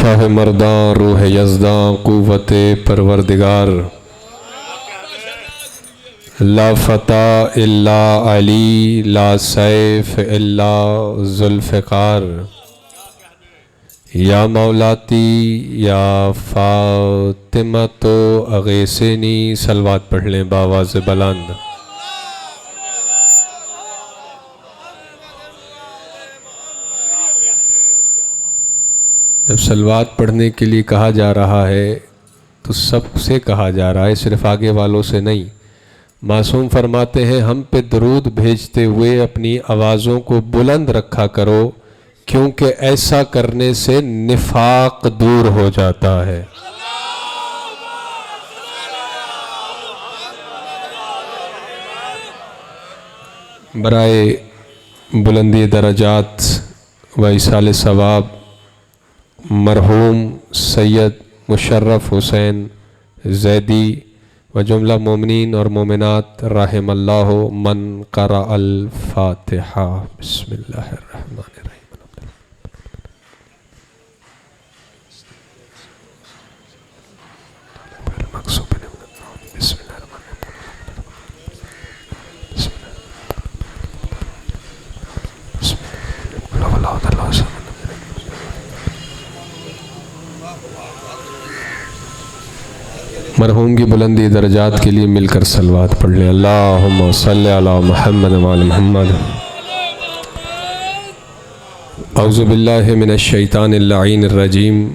شاہ مردان روح یزداں قوت پروردگار لا فتح الا علی لا سیف الا ذوالفقار یا مولاتی یا فاطمہ تو اغیثنی صلوات پڑھ لیں بآواز بلند۔ جب صلوات پڑھنے کے لیے کہا جا رہا ہے تو سب سے کہا جا رہا ہے، صرف آگے والوں سے نہیں۔ معصوم فرماتے ہیں ہم پہ درود بھیجتے ہوئے اپنی آوازوں کو بلند رکھا کرو، کیونکہ ایسا کرنے سے نفاق دور ہو جاتا ہے۔ برائے بلندی درجات و ایصال ثواب مرحوم سید مشرف حسین زیدی و جملہ مومنین اور مومنات رحم اللہ من قرأ الفاتحہ۔ بسم اللہ الرحمن الرحیم۔ مرحوم کی بلندی درجات کے لیے مل کر صلوات پڑھ لیں۔ اللہم صلی علی محمد وعلی محمد۔ اعوذ باللہ من الشیطان اللعین الرجیم۔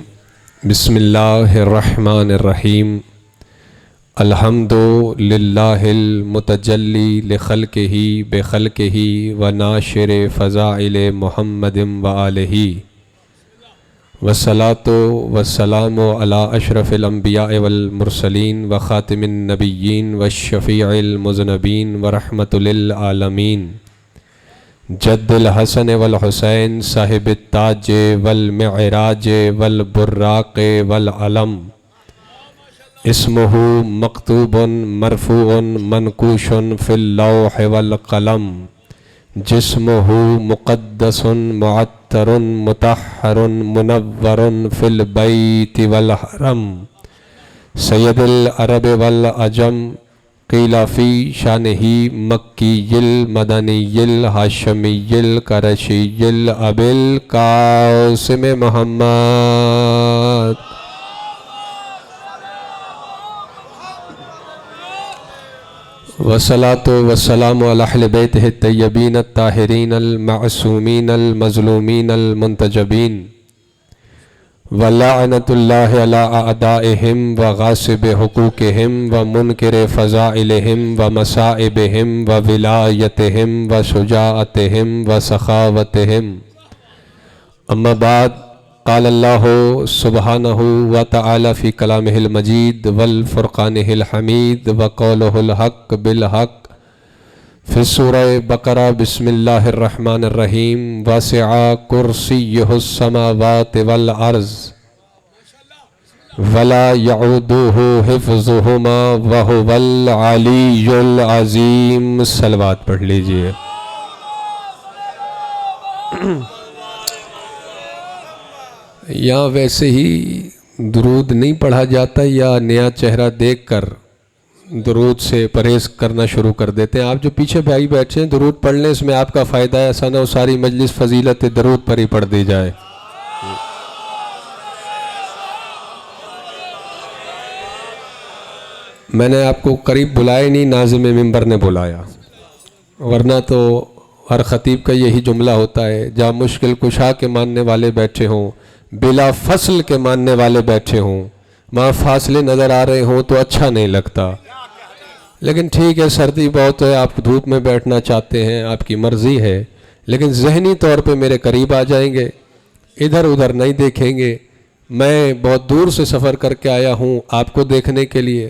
بسم اللہ الرحمن الرحیم۔ الحمد للہ المتجلی لخلقہ بخلقہ وناشر فضائل محمد وآلہ، والصلاة والسلام علی اشرف الانبیاء والمرسلین وخاتم النبیین والشفیع المذنبین ورحمۃ للعالمین، جد الحسن والحسین صاحب التاج والمعراج والبراق والعلم، اسمہ مکتوب مرفوع منقوش فی اللوح والقلم، جسمہ مقدس معطر مطہر منور فی البیت والحرم، سید العرب والعجم، قیل فی شانہ مکی المدنی الہاشمی القرشی ابی القاسم محمد، والصلاة والسلام علی اہل بیتہ الطیبین الطاہرین المعصومین المظلومین المنتجبین، ولعنۃ اللہ علی اعدائہم وغاصب حقوقہم ومنکر فضائلہم ومصائبہم وولایتہم وشجاعتہم وسخاوتہم۔ اما بعد، قال اللہ سبحانہ وتعالی فی کلامہ المجید والفرقانہ الحمید وقولہ الحق بالحق فی سورہ بقرہ۔ بسم اللہ الرحمن الرحیم۔ وسع کرسیہ السماوات والارض ولا یعودہ حفظہما وہو العلی العظیم۔ صلوات پڑھ لیجئے۔ یا ویسے ہی درود نہیں پڑھا جاتا یا نیا چہرہ دیکھ کر درود سے پرہیز کرنا شروع کر دیتے ہیں؟ آپ جو پیچھے بھائی بیٹھے ہیں درود پڑھ لیں، اس میں آپ کا فائدہ ہے، ایسا نہ ہو ساری مجلس فضیلت درود پر ہی پڑھ دی جائے۔ میں نے آپ کو قریب بلایا نہیں، ناظم منبر نے بلایا، ورنہ تو ہر خطیب کا یہی جملہ ہوتا ہے، جہاں مشکل کشا کے ماننے والے بیٹھے ہوں، بلا فصل کے ماننے والے بیٹھے ہوں، وہاں فاصلے نظر آ رہے ہوں تو اچھا نہیں لگتا۔ لیکن ٹھیک ہے، سردی بہت ہے، آپ دھوپ میں بیٹھنا چاہتے ہیں، آپ کی مرضی ہے، لیکن ذہنی طور پہ میرے قریب آ جائیں گے، ادھر ادھر نہیں دیکھیں گے۔ میں بہت دور سے سفر کر کے آیا ہوں آپ کو دیکھنے کے لیے،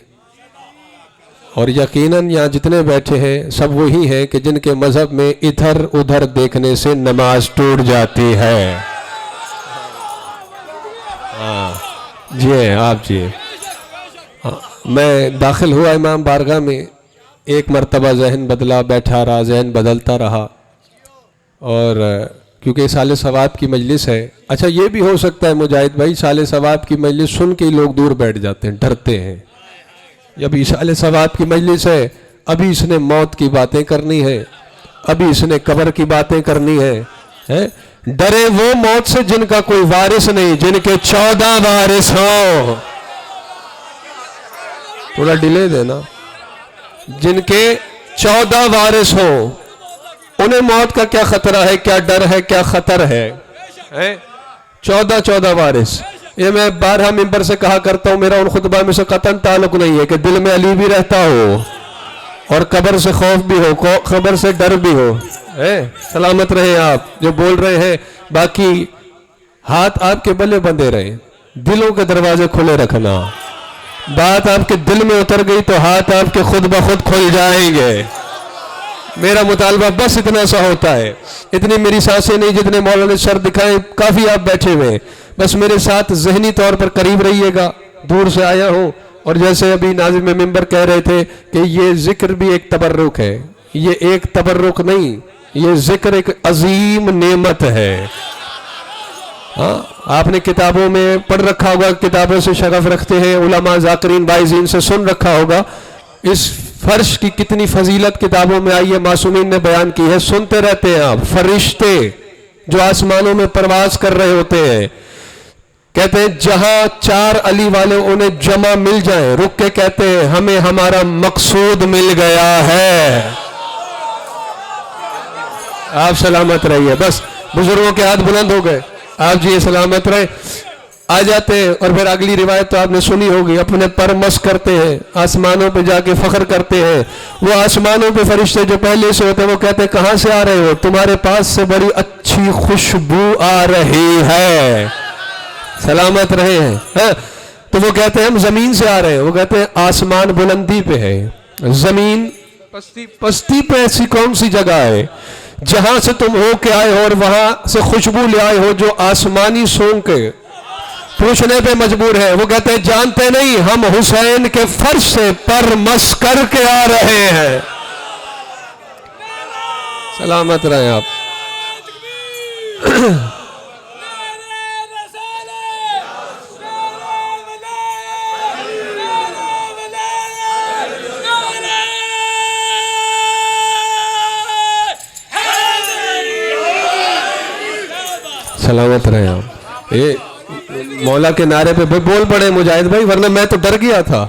اور یقیناً یہاں جتنے بیٹھے ہیں سب وہی ہیں کہ جن کے مذہب میں ادھر ادھر دیکھنے سے نماز ٹوٹ جاتی ہے۔ جی آپ جی، میں داخل ہوا امام بارگاہ میں، ایک مرتبہ ذہن بدلا، بیٹھا رہا، ذہن بدلتا رہا، اور کیونکہ اصال ثواب کی مجلس ہے. اچھا یہ بھی ہو سکتا ہے مجاہد بھائی اصال ثواب کی مجلس سن کے لوگ دور بیٹھ جاتے ہیں, ڈرتے ہیں. جب اصال ثواب کی مجلس ہے, ابھی اس نے موت کی باتیں کرنی ہے, ابھی اس نے قبر کی باتیں کرنی ہے. ڈرے وہ موت سے جن کا کوئی وارث نہیں, جن کے 14 وارث ہوں. تھوڑا ڈیلے دینا. جن کے 14 وارث ہوں انہیں موت کا کیا خطرہ ہے, کیا ڈر ہے, کیا خطر ہے. 14 وارث. یہ میں بارہا ممبر سے کہا کرتا ہوں, میرا ان خطبہ میں سے قطعاً تعلق نہیں ہے کہ دل میں علی بھی رہتا ہو اور قبر سے خوف بھی ہو, قبر سے ڈر بھی ہو. سلامت رہیں آپ جو بول رہے ہیں. باقی ہاتھ آپ کے بلے بندھے رہیں, دلوں کے دروازے کھلے رکھنا. بات آپ کے دل میں اتر گئی تو ہاتھ آپ کے خود بخود کھل جائیں گے. میرا مطالبہ بس اتنا سا ہوتا ہے. اتنی میری سانسیں نہیں جتنے مولانا نے سر دکھائیں, کافی آپ بیٹھے ہوئے. بس میرے ساتھ ذہنی طور پر قریب رہیے گا, دور سے آیا ہوں. اور جیسے ابھی ناظم ممبر کہہ رہے تھے کہ یہ ذکر بھی ایک تبرک ہے, یہ ایک تبرک نہیں, یہ ذکر ایک عظیم نعمت ہے. ہاں آپ نے کتابوں میں پڑھ رکھا ہوگا, کتابوں سے شغف رکھتے ہیں علماء ذاکرین باعثین سے سن رکھا ہوگا اس فرش کی کتنی فضیلت کتابوں میں آئی ہے, معصومین نے بیان کی ہے. سنتے رہتے ہیں آپ. فرشتے جو آسمانوں میں پرواز کر رہے ہوتے ہیں کہتے ہیں جہاں 4 علی والے انہیں جمع مل جائیں, رک کے کہتے ہیں ہمیں ہمارا مقصود مل گیا ہے. آپ سلامت رہیے. بس بزرگوں کے ہاتھ بلند ہو گئے. آپ جی سلامت رہے. آ جاتے ہیں اور پھر اگلی روایت تو آپ نے سنی ہوگی, اپنے پر مس کرتے ہیں, آسمانوں پہ جا کے فخر کرتے ہیں. وہ آسمانوں پہ فرشتے جو پہلے سے ہوتے ہیں وہ کہتے ہیں کہاں سے آ رہے ہو, تمہارے پاس سے بڑی اچھی خوشبو آ رہی ہے. سلامت رہے ہیں. تو وہ کہتے ہیں ہم زمین سے آ رہے ہیں. وہ کہتے ہیں آسمان بلندی پہ ہے, زمین پستی پہ ایسی کون سی جگہ ہے جہاں سے تم ہو کے آئے ہو اور وہاں سے خوشبو لے آئے ہو جو آسمانی سونگ کے پوچھنے پہ مجبور ہے. وہ کہتے ہیں جانتے نہیں ہم حسین کے فرش سے پر مس کر کے آ رہے ہیں. سلامت رہیں آپ. سلامت رہیں آپ. یہ مولا کے نعرے پہ بول پڑے مجاہد بھائی, ورنہ میں تو ڈر گیا تھا.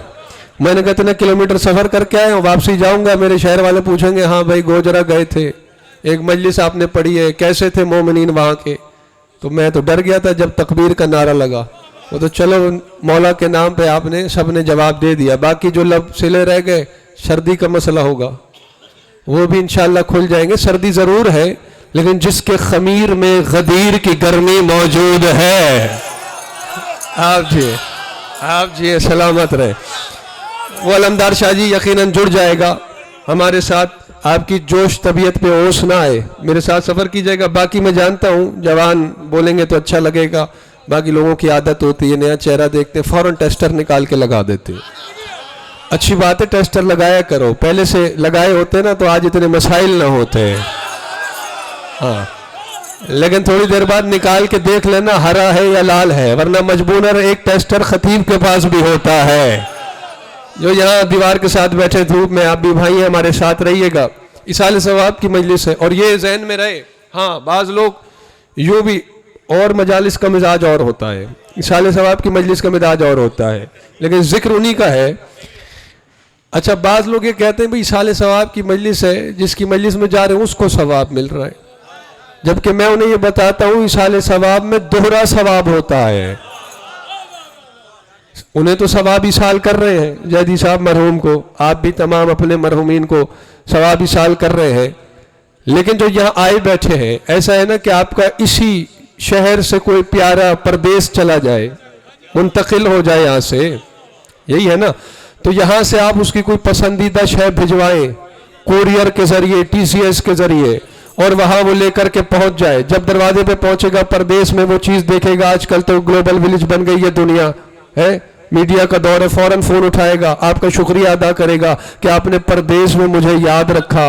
میں نے کہا اتنے کلومیٹر سفر کر کے آئے ہوں, واپسی جاؤں گا میرے شہر والے پوچھیں گے ہاں بھائی گوجرا گئے تھے, ایک مجلس آپ نے پڑھی ہے, کیسے تھے مومنین وہاں کے. تو میں تو ڈر گیا تھا جب تکبیر کا نعرہ لگا. وہ تو چلو مولا کے نام پہ آپ نے سب نے جواب دے دیا. باقی جو لب سلے رہ گئے, سردی کا مسئلہ ہوگا, وہ بھی انشاءاللہ کھل جائیں گے. سردی ضرور ہے لیکن جس کے خمیر میں غدیر کی گرمی موجود ہے. آپ جی سلامت رہے. وہ علمدار شاہ جی یقیناً جڑ جائے گا ہمارے ساتھ. آپ کی جوش طبیعت پہ اوس نہ آئے, میرے ساتھ سفر کیجئے گا. باقی میں جانتا ہوں جوان بولیں گے تو اچھا لگے گا, باقی لوگوں کی عادت ہوتی ہے نیا چہرہ دیکھتے فوراً ٹیسٹر نکال کے لگا دیتے. اچھی بات ہے ٹیسٹر لگایا کرو, پہلے سے لگائے ہوتے نا تو آج اتنے مسائل نہ ہوتے. ہاں لیکن تھوڑی دیر بعد نکال کے دیکھ لینا ہرا ہے یا لال ہے, ورنہ مجبوراً ایک ٹیسٹر خطیب کے پاس بھی ہوتا ہے. جو یہاں دیوار کے ساتھ بیٹھے دھوپ میں, آپ بھی بھائی ہیں, ہمارے ساتھ رہیے گا. اصال ثواب کی مجلس ہے اور یہ ذہن میں رہے. ہاں بعض لوگ یوں بھی, اور مجالس کا مزاج اور ہوتا ہے, اصال ثواب کی مجلس کا مزاج اور ہوتا ہے, لیکن ذکر انہی کا ہے. اچھا بعض لوگ یہ کہتے ہیں بھئی اصال ثواب کی مجلس ہے, جس کی مجلس میں جا رہے ہیں اس کو ثواب مل رہا ہے, جبکہ میں انہیں یہ بتاتا ہوں اصال ثواب میں دوہرا ثواب ہوتا ہے. انہیں تو ثواب اصال کر رہے ہیں جیدی صاحب مرحوم کو, آپ بھی تمام اپنے مرحومین کو ثواب اصال کر رہے ہیں, لیکن جو یہاں آئے بیٹھے ہیں ایسا ہے نا کہ آپ کا اسی شہر سے کوئی پیارا پردیس چلا جائے, منتقل ہو جائے یہاں سے, یہی ہے نا, تو یہاں سے آپ اس کی کوئی پسندیدہ شے بھجوائیں کوریئر کے ذریعے, ٹی سی ایس کے ذریعے, اور وہاں وہ لے کر کے پہنچ جائے. جب دروازے پہ پہنچے گا پردیس میں وہ چیز دیکھے گا, آج کل تو گلوبل ولیج بن گئی ہے دنیا ہے, میڈیا کا دور ہے, فوراً فون اٹھائے گا, آپ کا شکریہ ادا کرے گا کہ آپ نے پردیس میں مجھے یاد رکھا.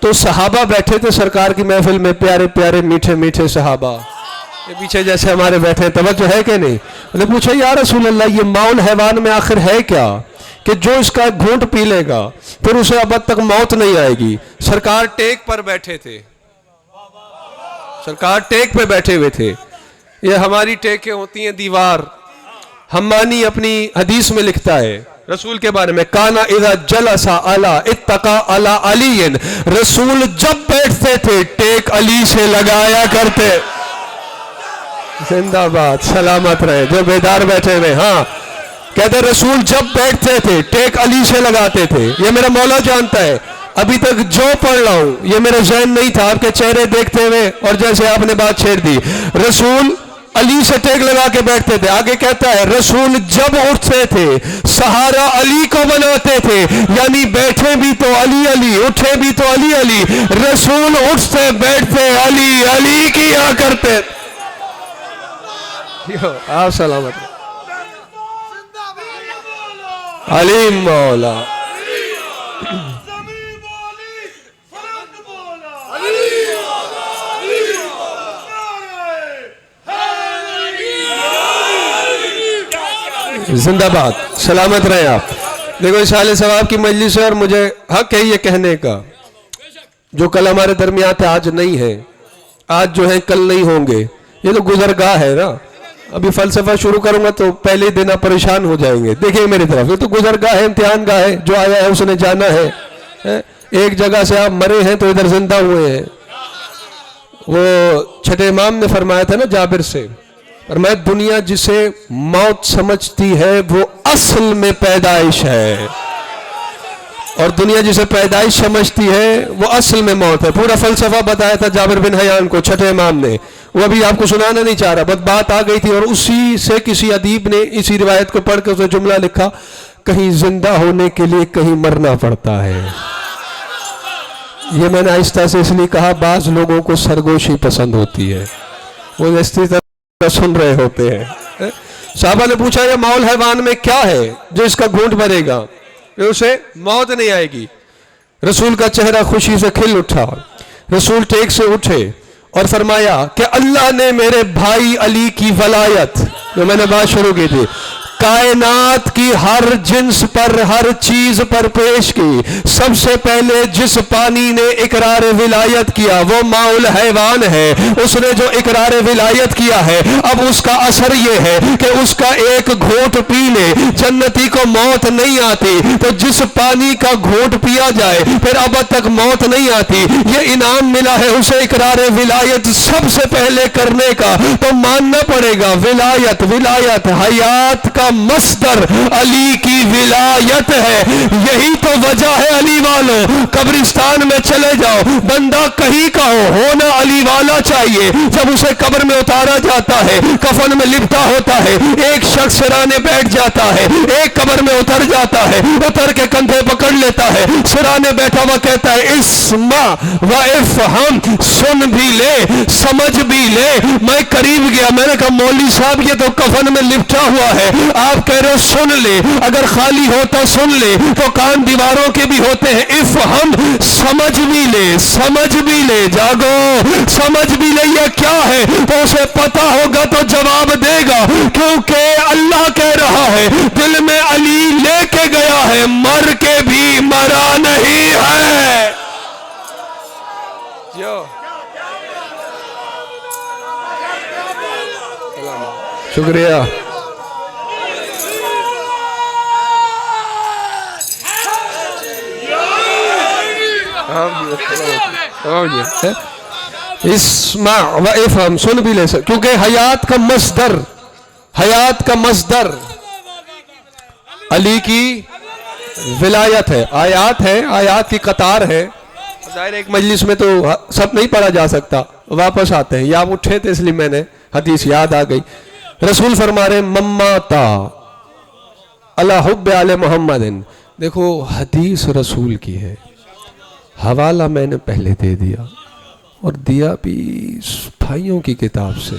تو صحابہ بیٹھے تھے سرکار کی محفل میں، پیارے پیارے میٹھے میٹھے صحابہ، یہ پیچھے جیسے ہمارے بیٹھے ہیں، توجہ ہے کہ نہیں؟ انہوں نے پوچھا یا رسول اللہ یہ ماؤ الحیوان میں آخر ہے کیا کہ جو اس کا گھونٹ پی لے گا پھر اسے ابد تک موت نہیں آئے گی؟ سرکار ٹیک پر بیٹھے تھے، سرکار ٹیک پہ بیٹھے ہوئے تھے. یہ ہماری ٹیکیں ہوتی ہیں دیوار. حمانی اپنی حدیث میں لکھتا ہے رسول کے بارے میں، کانا اذا جلس علی اتقا علی علی، رسول جب بیٹھتے تھے ٹیک علی سے لگایا کرتے. زندہ باد، سلامت رہے جو بیدار بیٹھے ہوئے. ہاں کہتے رسول جب بیٹھتے تھے ٹیک علی سے لگاتے تھے. یہ میرا مولا جانتا ہے، ابھی تک جو پڑھ رہا ہوں یہ میرا ذہن نہیں تھا، آپ کے چہرے دیکھتے ہوئے اور جیسے آپ نے بات چھیڑ دی. رسول علی سے ٹیک لگا کے بیٹھتے تھے. آگے کہتا ہے رسول جب اٹھتے تھے سہارا علی کو بناتے تھے، یعنی بیٹھے بھی تو علی علی، اٹھے بھی تو علی علی. رسول اٹھتے بیٹھتے علی علی کیا کرتے. آپ سلامت علی مولا. زندہ باد، سلامت رہے آپ. دیکھو اشارے ثواب کی مجلس ہے اور مجھے حق ہے یہ کہنے کا، جو کل ہمارے درمیان تھے آج نہیں ہے، آج جو ہیں کل نہیں ہوں گے. یہ تو گزرگاہ ہے نا. ابھی فلسفہ شروع کروں گا تو پہلے دن آپ پریشان ہو جائیں گے. دیکھیں میری طرف، یہ تو گزرگاہ ہے، امتحان گاہ ہے. جو آیا ہے اس نے جانا ہے. ایک جگہ سے آپ مرے ہیں تو ادھر زندہ ہوئے ہیں. وہ چھٹے امام نے فرمایا تھا نا جابر سے، فرمایا دنیا جسے موت سمجھتی ہے وہ اصل میں پیدائش ہے، اور دنیا جسے پیدائش سمجھتی ہے وہ اصل میں موت ہے. پورا فلسفہ بتایا تھا جابر بن حیان کو چھٹے امام نے. وہ ابھی آپ کو سنانا نہیں چاہ رہا، بس بات آ گئی تھی اور اسی سے کسی ادیب نے اسی روایت کو پڑھ کے اسے جملہ لکھا، کہیں زندہ ہونے کے لیے کہیں مرنا پڑتا ہے. یہ میں نے آہستہ سے اس لیے کہا بعض لوگوں کو سرگوشی پسند ہوتی ہے، وہ اس طرح سن رہے ہوتے ہیں. صحابہ نے پوچھا یہ ماؤ الحیوان میں کیا ہے جو اس کا گھونٹ بھرے گا پھر اسے موت نہیں آئے گی؟ رسول کا چہرہ خوشی سے کھل اٹھا. رسول ٹیک سے اٹھے اور فرمایا کہ اللہ نے میرے بھائی علی کی ولایت، جو میں نے بات شروع کی تھی، کائنات کی ہر جنس پر، ہر چیز پر پیش کی. سب سے پہلے جس پانی نے اقرار ولایت کیا وہ ماء الحیوان ہے. اس نے جو اقرار ولایت کیا ہے اب اس کا اثر یہ ہے کہ اس کا ایک گھونٹ پی لے جنتی کو موت نہیں آتی. تو جس پانی کا گھونٹ پیا جائے پھر اب تک موت نہیں آتی. یہ انعام ملا ہے اسے اقرار ولایت سب سے پہلے کرنے کا، تو ماننا پڑے گا ولایت، ولایت حیات کا مصدر علی کی ولایت ہے. یہی تو وجہ ہے علی والوں، قبرستان میں چلے جاؤ، بندہ کہیں کا ہونا علی والا چاہیے. جب اسے قبر میں اتارا جاتا ہے، کفن میں لپٹا ہوتا ہے، ایک شخص سرانے بیٹھ جاتا ہے، ایک قبر میں اتر جاتا ہے، اتر کے کندھے پکڑ لیتا ہے، سرانے بیٹھا ہوا کہتا ہے اسمع و افہم، سن بھی لے سمجھ بھی لے. میں قریب گیا، میں نے کہا مولوی صاحب یہ تو کفن میں لپٹا ہوا ہے، آپ کہہ رہے ہو سن لے. اگر خالی ہوتا سن لے تو کان دیواروں کے بھی ہوتے ہیں. افہم، سمجھ بھی لے، سمجھ بھی لے، جاگو سمجھ بھی لے یہ کیا ہے. تو اسے پتا ہوگا تو جواب دے گا، کیونکہ اللہ کہہ رہا ہے دل میں علی لے کے گیا ہے، مر کے بھی مرا نہیں ہے. شکریہ. اسمع و افہم، سن بھی لے سکتے، کیونکہ حیات کا مصدر، حیات کا مصدر علی کی ولایت ہے. آیات ہے، آیات کی قطار ہے. ظاہر ایک مجلس میں تو سب نہیں پڑھا جا سکتا، واپس آتے ہیں. یا آپ اٹھے تھے اس لیے میں نے حدیث یاد آ گئی. رسول فرما رہے مماتا اللہ حب آل محمد. دیکھو حدیث رسول کی ہے، حوالہ میں نے پہلے دے دیا اور دیا بھی بھائیوں کی کتاب سے.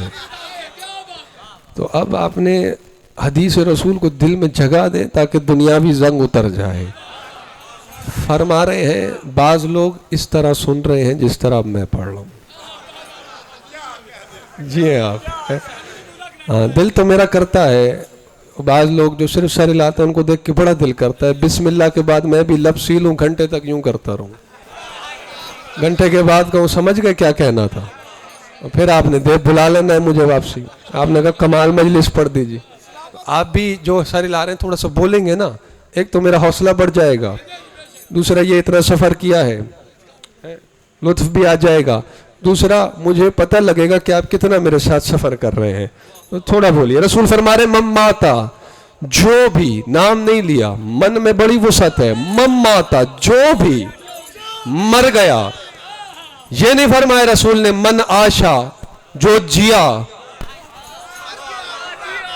تو اب آپ نے حدیث رسول کو دل میں جگہ دیں تاکہ دنیاوی زنگ اتر جائے. فرما رہے ہیں بعض لوگ اس طرح سن رہے ہیں جس طرح اب میں پڑھ رہا ہوں. جی آپ ہاں دل تو میرا کرتا ہے. بعض لوگ جو صرف سر ہلاتے ہیں ان کو دیکھ کے بڑا دل کرتا ہے بسم اللہ کے بعد میں بھی لب سی لوں گھنٹے تک یوں کرتا رہوں. گھنٹے کے بعد کہوں سمجھ گئے کیا کہنا تھا. پھر آپ نے دے بلا لینا ہے مجھے واپسی. آپ نے کہا کمال مجلس پڑھ دیجیے. آپ بھی جو سر ہلا رہے ہیں تھوڑا سا بولیں گے نا ایک تو میرا حوصلہ بڑھ جائے گا, دوسرا یہ اتنا سفر کیا ہے لطف بھی آ جائے گا, دوسرا مجھے پتہ لگے گا کہ آپ کتنا میرے ساتھ سفر کر رہے ہیں. تو تھوڑا بولیے. رسول فرما رہے مم ماتا, جو بھی نام نہیں لیا, من میں بڑی وسعت ہے. مم ماتا, جو بھی مر گیا. یہ نہیں فرمایا رسول نے من آشا, جو جیا.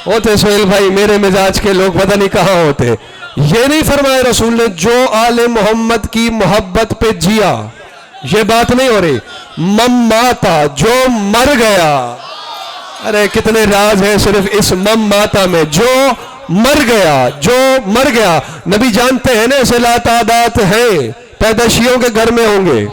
ہوتے سہیل بھائی میرے مزاج کے لوگ پتہ نہیں کہاں ہوتے. یہ نہیں فرمایا رسول نے جو آل محمد کی محبت پہ جیا. یہ بات نہیں ہو رہی. مم ماتا, جو مر گیا. ارے کتنے راز ہیں صرف اس مم ماتا میں. جو مر گیا, جو مر گیا. نبی جانتے ہیں نا ایسے لا تعداد ہیں پیدائشیوں کے گھر میں ہوں گے,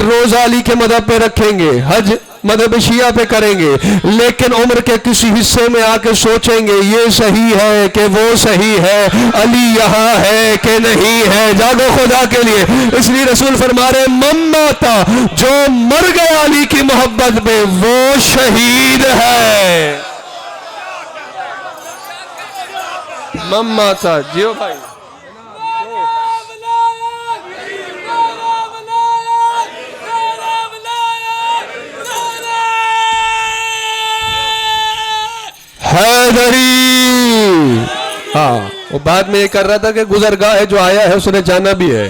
روزہ علی کے مذہب پہ رکھیں گے, حج مذہب شیعہ پہ کریں گے, لیکن عمر کے کسی حصے میں آ کے سوچیں گے یہ صحیح ہے کہ وہ صحیح ہے, علی یہاں ہے کہ نہیں ہے. جاگو خدا کے لیے. اس لیے رسول فرما رہے مم ماتا, جو مر گیا علی کی محبت پہ وہ شہید ہے. مم ماتا. جیو بھائی. حیدری. ہاں وہ بعد میں یہ کر رہا تھا کہ گزرگاہ ہے جو آیا ہے اس نے جانا بھی ہے.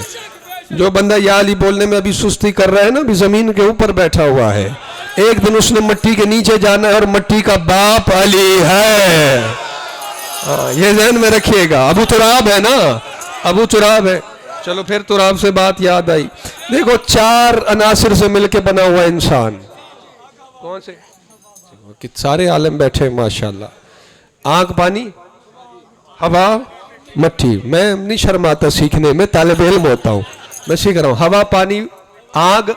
جو بندہ یا علی بولنے میں ابھی سستی کر رہا ہے نا, ابھی زمین کے اوپر بیٹھا ہوا ہے, ایک دن اس نے مٹی کے نیچے جانا ہے اور مٹی کا باپ علی ہے. یہ ذہن میں رکھیے گا. ابو تراب ہے نا, ابو تراب ہے. چلو پھر تراب سے بات یاد آئی. دیکھو 4 عناصر سے مل کے بنا ہوا انسان. کون سے؟ سارے عالم بیٹھے ماشاءاللہ. آنکھ پانی, ہوا مٹی. میں نہیں شرماتا سیکھنے میں, طالب علم ہوتا ہوں, میں سیکھ رہا ہوں. ہوا پانی آگ,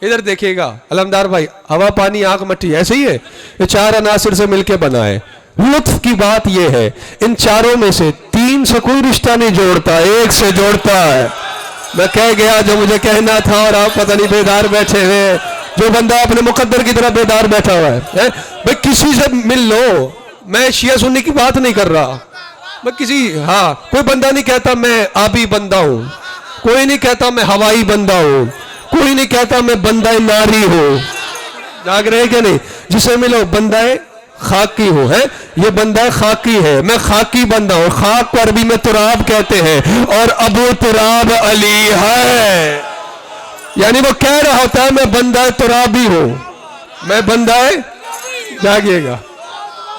ادھر دیکھیے گا علمدار بھائی, ہوا پانی آگ مٹی ایسے ہی ہے. یہ 4 عناصر سے مل کے بنا ہے. لطف کی بات یہ ہے ان چاروں میں سے 3 سے کوئی رشتہ نہیں جوڑتا, ایک سے جوڑتا ہے. میں کہہ گیا جو مجھے کہنا تھا اور آپ پتہ نہیں بیدار بیٹھے ہوئے. جو بندہ اپنے مقدر کی طرح بیدار بیٹھا ہوا ہے بھئی کسی سے مل لو. میں شیعہ سنی کی بات نہیں کر رہا. میں کسی کوئی بندہ نہیں کہتا میں آبی بندہ ہوں, کوئی نہیں کہتا میں ہوائی بندہ ہوں, کوئی نہیں کہتا میں بندہ ناری ہوں. جاگ رہے کہ نہیں؟ جسے ملو بندہ خاکی ہو ہے, یہ بندہ خاکی ہے, میں خاکی بندہ ہوں. خاک کو عربی میں تراب کہتے ہیں اور ابو تراب علی ہے. یعنی وہ کہہ رہا ہوتا ہے میں بندہ ترابی ہوں, میں بندہ, جاگیے گا,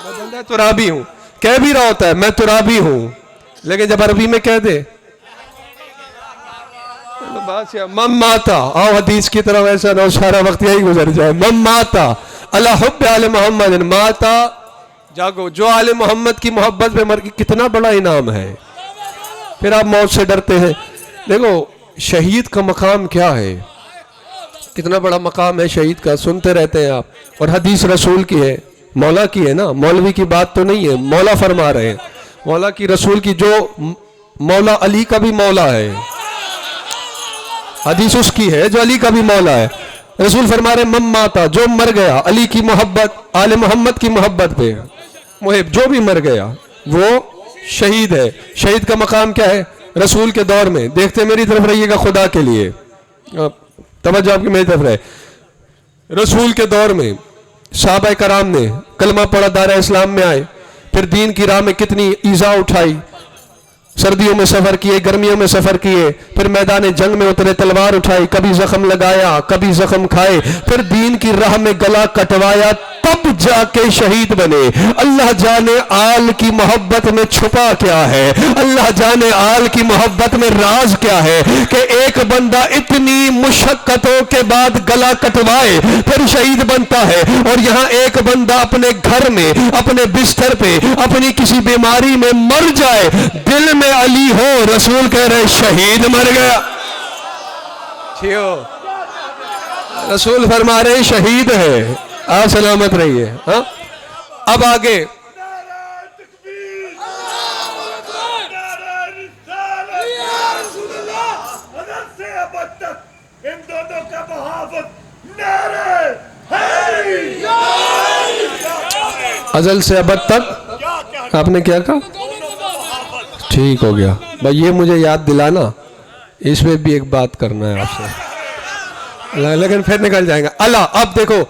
میں بندہ ترابی ہوں. کہہ بھی رہا ہوتا ہے میں ترابی ہوں, لیکن جب عربی میں کہہ دے مم ماتا, آؤ حدیث کی طرف ایسا نہ سارا وقت یہی گزر جائے. مم ماتا اللہ حب آل محمد. ماتا, جاگو, جو آل محمد کی محبت پہ مر گئی. کتنا بڑا انعام ہے. پھر آپ موت سے ڈرتے ہیں. دیکھو شہید کا مقام کیا ہے, کتنا بڑا مقام ہے شہید کا. سنتے رہتے ہیں آپ, اور حدیث رسول کی ہے, مولا کی ہے نا, مولوی کی بات تو نہیں ہے. مولا فرما رہے ہیں, مولا کی, رسول کی. جو مولا علی کا بھی مولا ہے, حدیث اس کی ہے جو علی کا بھی مولا ہے. رسول فرما رہے مم ماتا, جو مر گیا علی کی محبت, آل محمد کی محبت پہ محب, جو بھی مر گیا وہ شہید ہے. شہید کا مقام کیا ہے رسول کے دور میں؟ دیکھتے میری طرف رہیے گا خدا کے لیے, توجہ آپ کی میری طرف رہے. رسول کے دور میں صحابہ کرام نے کلمہ پڑھا, دائرہ اسلام میں آئے, پھر دین کی راہ میں کتنی ایذا اٹھائی, سردیوں میں سفر کیے, گرمیوں میں سفر کیے, پھر میدان جنگ میں اترے, تلوار اٹھائی, کبھی زخم لگایا, کبھی زخم کھائے, پھر دین کی راہ میں گلا کٹوایا, تب جا کے شہید بنے. اللہ جانے آل کی محبت میں چھپا کیا ہے, اللہ جانے آل کی محبت میں راز کیا ہے کہ ایک بندہ اتنی مشقتوں کے بعد گلا کٹوائے پھر شہید بنتا ہے, اور یہاں ایک بندہ اپنے گھر میں, اپنے بستر پہ, اپنی کسی بیماری میں مر جائے, دل میں میں علی ہو، رسول کہہ رہے شہید مر گیا. رسول فرما رہے شہید ہے. آپ سلامت رہیے. ہاں اب آگے ازل سے ابد تک آپ نے کیا کہا؟ ٹھیک ہو گیا بھائی. یہ مجھے یاد دلانا، اس میں بھی ایک بات کرنا ہے آپ سے، لیکن پھر نکل جائیں گا. اللہ اب دیکھو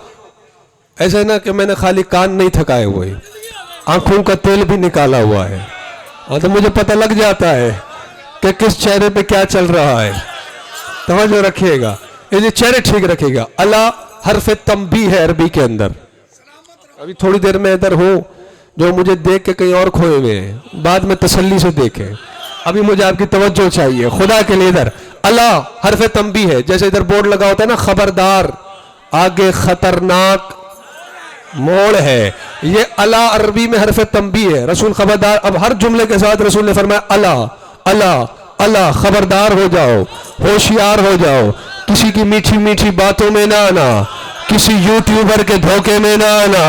ایسا ہے نا کہ میں نے خالی کان نہیں تھکائے ہوئے، آنکھوں کا تیل بھی نکالا ہوا ہے، اور تو مجھے پتہ لگ جاتا ہے کہ کس چہرے پہ کیا چل رہا ہے. توجہ رکھیے گا، یہ چہرے ٹھیک رکھیے گا. اللہ حرف تنبیہ ہے عربی کے اندر. ابھی تھوڑی دیر میں ادھر ہوں، جو مجھے دیکھ کے کہیں اور کھوئے ہوئے ہیں، بعد میں تسلی سے دیکھیں. ابھی مجھے آپ کی توجہ چاہیے خدا کے لیے. ادھر اللہ حرف تنبیہ ہے، جیسے ادھر بورڈ لگا ہوتا ہے نا خبردار، آگے خطرناک موڑ ہے. یہ اللہ عربی میں حرف تنبیہ ہے. رسول خبردار. اب ہر جملے کے ساتھ رسول نے فرمایا اللہ اللہ اللہ، خبردار ہو جاؤ، ہوشیار ہو جاؤ، کسی کی میٹھی میٹھی باتوں میں نہ آنا، کسی یوٹیوبر کے دھوکے میں نہ آنا.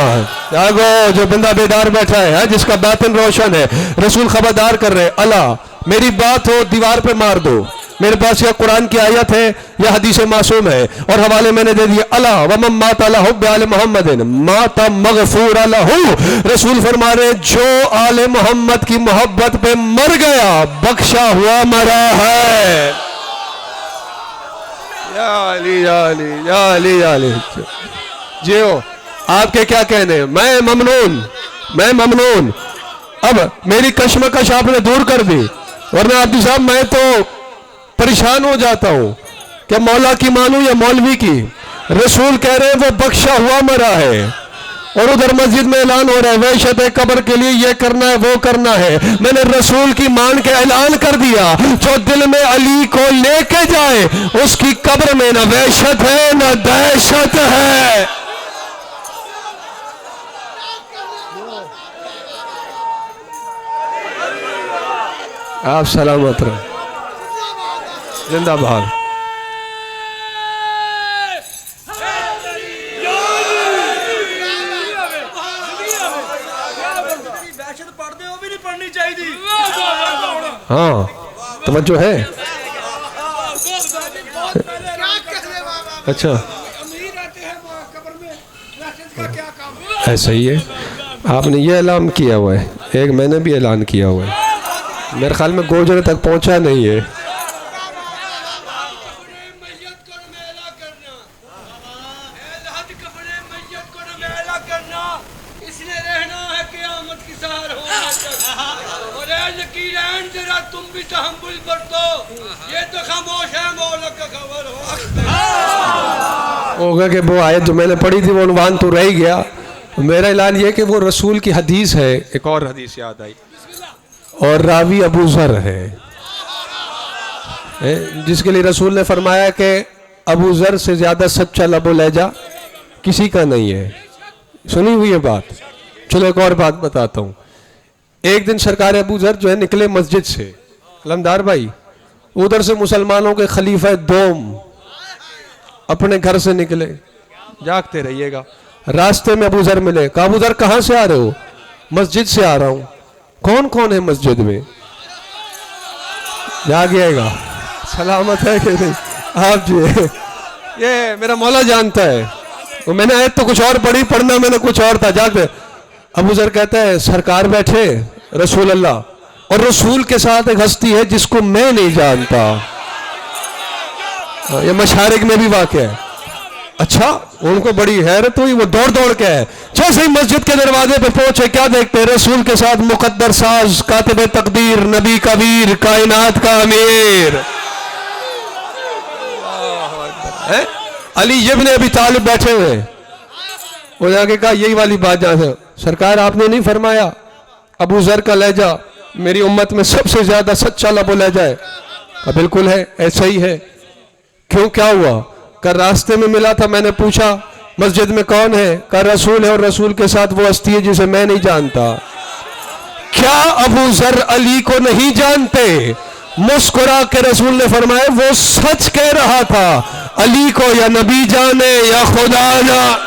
جاگو جو بندہ بیدار بیٹھا ہے، جس کا باطن روشن ہے. رسول خبردار کر رہے اللہ میری بات ہو دیوار پہ مار دو. میرے پاس یا قرآن کی آیت ہے یا حدیث معصوم ہے، اور حوالے میں نے دے دیے. اللہ ومن مات علی حب آل محمد مات مغفور لہ. رسول فرما رہے جو آل محمد کی محبت پہ مر گیا بخشا ہوا مرا ہے. یا علی یا علی یا علی یا علی. جیو آپ کے کیا کہنے؟ میں ممنون. اب میری کشمکش آپ نے دور کر دی، ورنہ عبدی صاحب میں تو پریشان ہو جاتا ہوں کہ مولا کی مانوں یا مولوی کی. رسول کہہ رہے وہ بخشا ہوا مرا ہے، اور ادھر مسجد میں اعلان ہو رہا ہے وحشت قبر کے لیے یہ کرنا ہے وہ کرنا ہے. میں نے رسول کی مان کے اعلان کر دیا جو دل میں علی کو لے کے جائے اس کی قبر میں نہ وحشت ہے نہ دہشت ہے. آپ سلامت رہے. زندہ باد. ہاں توجہ ہے. اچھا ایسا ہی ہے. آپ نے یہ اعلان کیا ہوا ہے، ایک میں نے بھی اعلان کیا ہوا ہے، میرے خیال میں گوجرے تک پہنچا نہیں ہے. ہوگا کہ وہ آیت جو میں نے پڑھی تھی وہ عنوان تو رہ گیا. میرا اعلان یہ کہ وہ رسول کی حدیث ہے. ایک اور حدیث یاد آئی، اور راوی ابو ذر ہے، جس کے لیے رسول نے فرمایا کہ ابو ذر سے زیادہ سچا لب و لہجہ کسی کا نہیں ہے. سنی ہوئی ہے بات؟ چلو ایک اور بات بتاتا ہوں. ایک دن سرکار ابو ذر جو ہے نکلے مسجد سے، علمدار بھائی، ادھر سے مسلمانوں کے خلیفہ دوم اپنے گھر سے نکلے. جاگتے رہیے گا. راستے میں ابو ذر ملے. کہا ابو ذر کہاں سے آ رہے ہو؟ مسجد سے آ رہا ہوں. کون کون ہے مسجد میں؟ جاگیے گا. سلامت ہے کہ نہیں آپ جی؟ یہ میرا مولا جانتا ہے. میں نے آیت تو کچھ اور پڑھی، پڑھنا میں نے کچھ اور تھا. جاگتے. ابو ذر کہتا ہے سرکار بیٹھے رسول اللہ، اور رسول کے ساتھ ایک ہستی ہے جس کو میں نہیں جانتا. یہ مشارق میں بھی واقع ہے. اچھا ان کو بڑی حیرت ہوئی، وہ دوڑ دوڑ کے ہے. جیسے ہی مسجد کے دروازے پہ پہنچے کیا دیکھتے؟ رسول کے ساتھ مقدر ساز، کاتب تقدیر، نبی کا ویر، کائنات کا امیر علی ابن ابی طالب بیٹھے ہوئے. وہ جا کے کہا یہی والی بات جہاں سے سرکار آپ نے نہیں فرمایا ابو ذر کا لہجہ میری امت میں سب سے زیادہ سچا لب و لہجہ ہے؟ کہا بالکل ہے، ایسا ہی ہے. کیوں کیا ہوا؟ کہ راستے میں ملا تھا، میں نے پوچھا مسجد میں کون ہے؟ کہا رسول ہے، اور رسول کے ساتھ وہ ہستی ہے جسے میں نہیں جانتا. کیا کیا ابو ذر علی کو نہیں جانتے؟ مسکرا کے رسول نے فرمایا وہ سچ کہہ رہا تھا، علی کو یا نبی جانے یا خدا جانے۔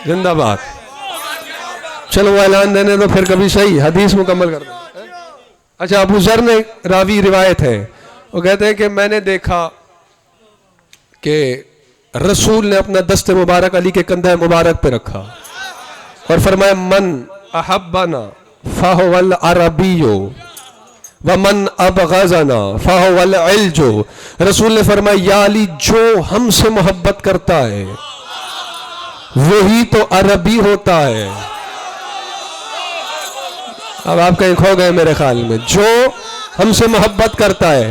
زندہ باد۔ چلو وہ اعلان دینے دو، پھر کبھی صحیح حدیث مکمل کر دیں۔ اچھا، ابو ذر نے راوی روایت ہے، وہ کہتے ہیں کہ میں نے دیکھا کہ رسول نے اپنا دست مبارک علی کے کندھے مبارک پہ رکھا اور فرمایا من احبنا فہو العربی ومن ابغضنا فہو العلج۔ رسول نے فرمایا یا علی جو ہم سے محبت کرتا ہے وہی تو عربی ہوتا ہے۔ اب آپ کہیں کھو گئے میرے خیال میں۔ جو ہم سے محبت کرتا ہے،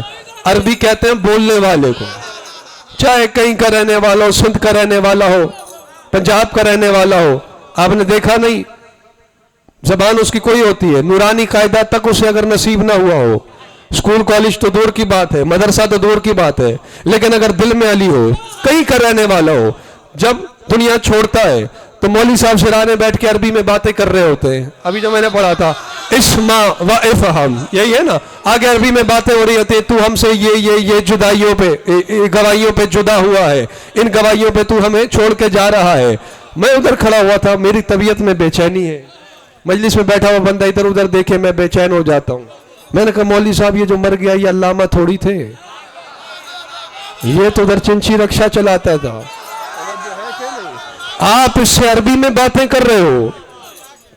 عربی کہتے ہیں بولنے والے کو، چاہے کہیں کا رہنے والا ہو، سندھ کا رہنے والا ہو، پنجاب کا رہنے والا ہو۔ آپ نے دیکھا نہیں، زبان اس کی کوئی ہوتی ہے، نورانی قاعدہ تک اسے اگر نصیب نہ ہوا ہو، اسکول کالج تو دور کی بات ہے، مدرسہ تو دور کی بات ہے، لیکن اگر دل میں علی ہو، کہیں کا رہنے والا ہو، جب دنیا چھوڑتا ہے تو مولوی صاحب سرانے بیٹھ کے عربی میں باتیں کر رہے ہوتے ہیں۔ ابھی جو میں نے پڑھا تھا اسمع و افہم، یہی ہے نا، آگے عربی میں باتیں ہو رہی ہوتی ہیں، تو ہم سے یہ جدائیوں پہ، گواہیوں پہ جدا ہوا ہے، ان گواہیوں پہ تو ہمیں چھوڑ کے جا رہا ہے۔ میں ادھر کھڑا ہوا تھا، میری طبیعت میں بے چینی ہے، مجلس میں بیٹھا ہوا بندہ ادھر ادھر دیکھے میں بے چین ہو جاتا ہوں۔ میں نے کہا مولوی صاحب یہ جو مر گیا یہ علامہ تھوڑی تھے، یہ تو ادھر چنچی رکشا چلاتا تھا، آپ اس سے عربی میں باتیں کر رہے ہو،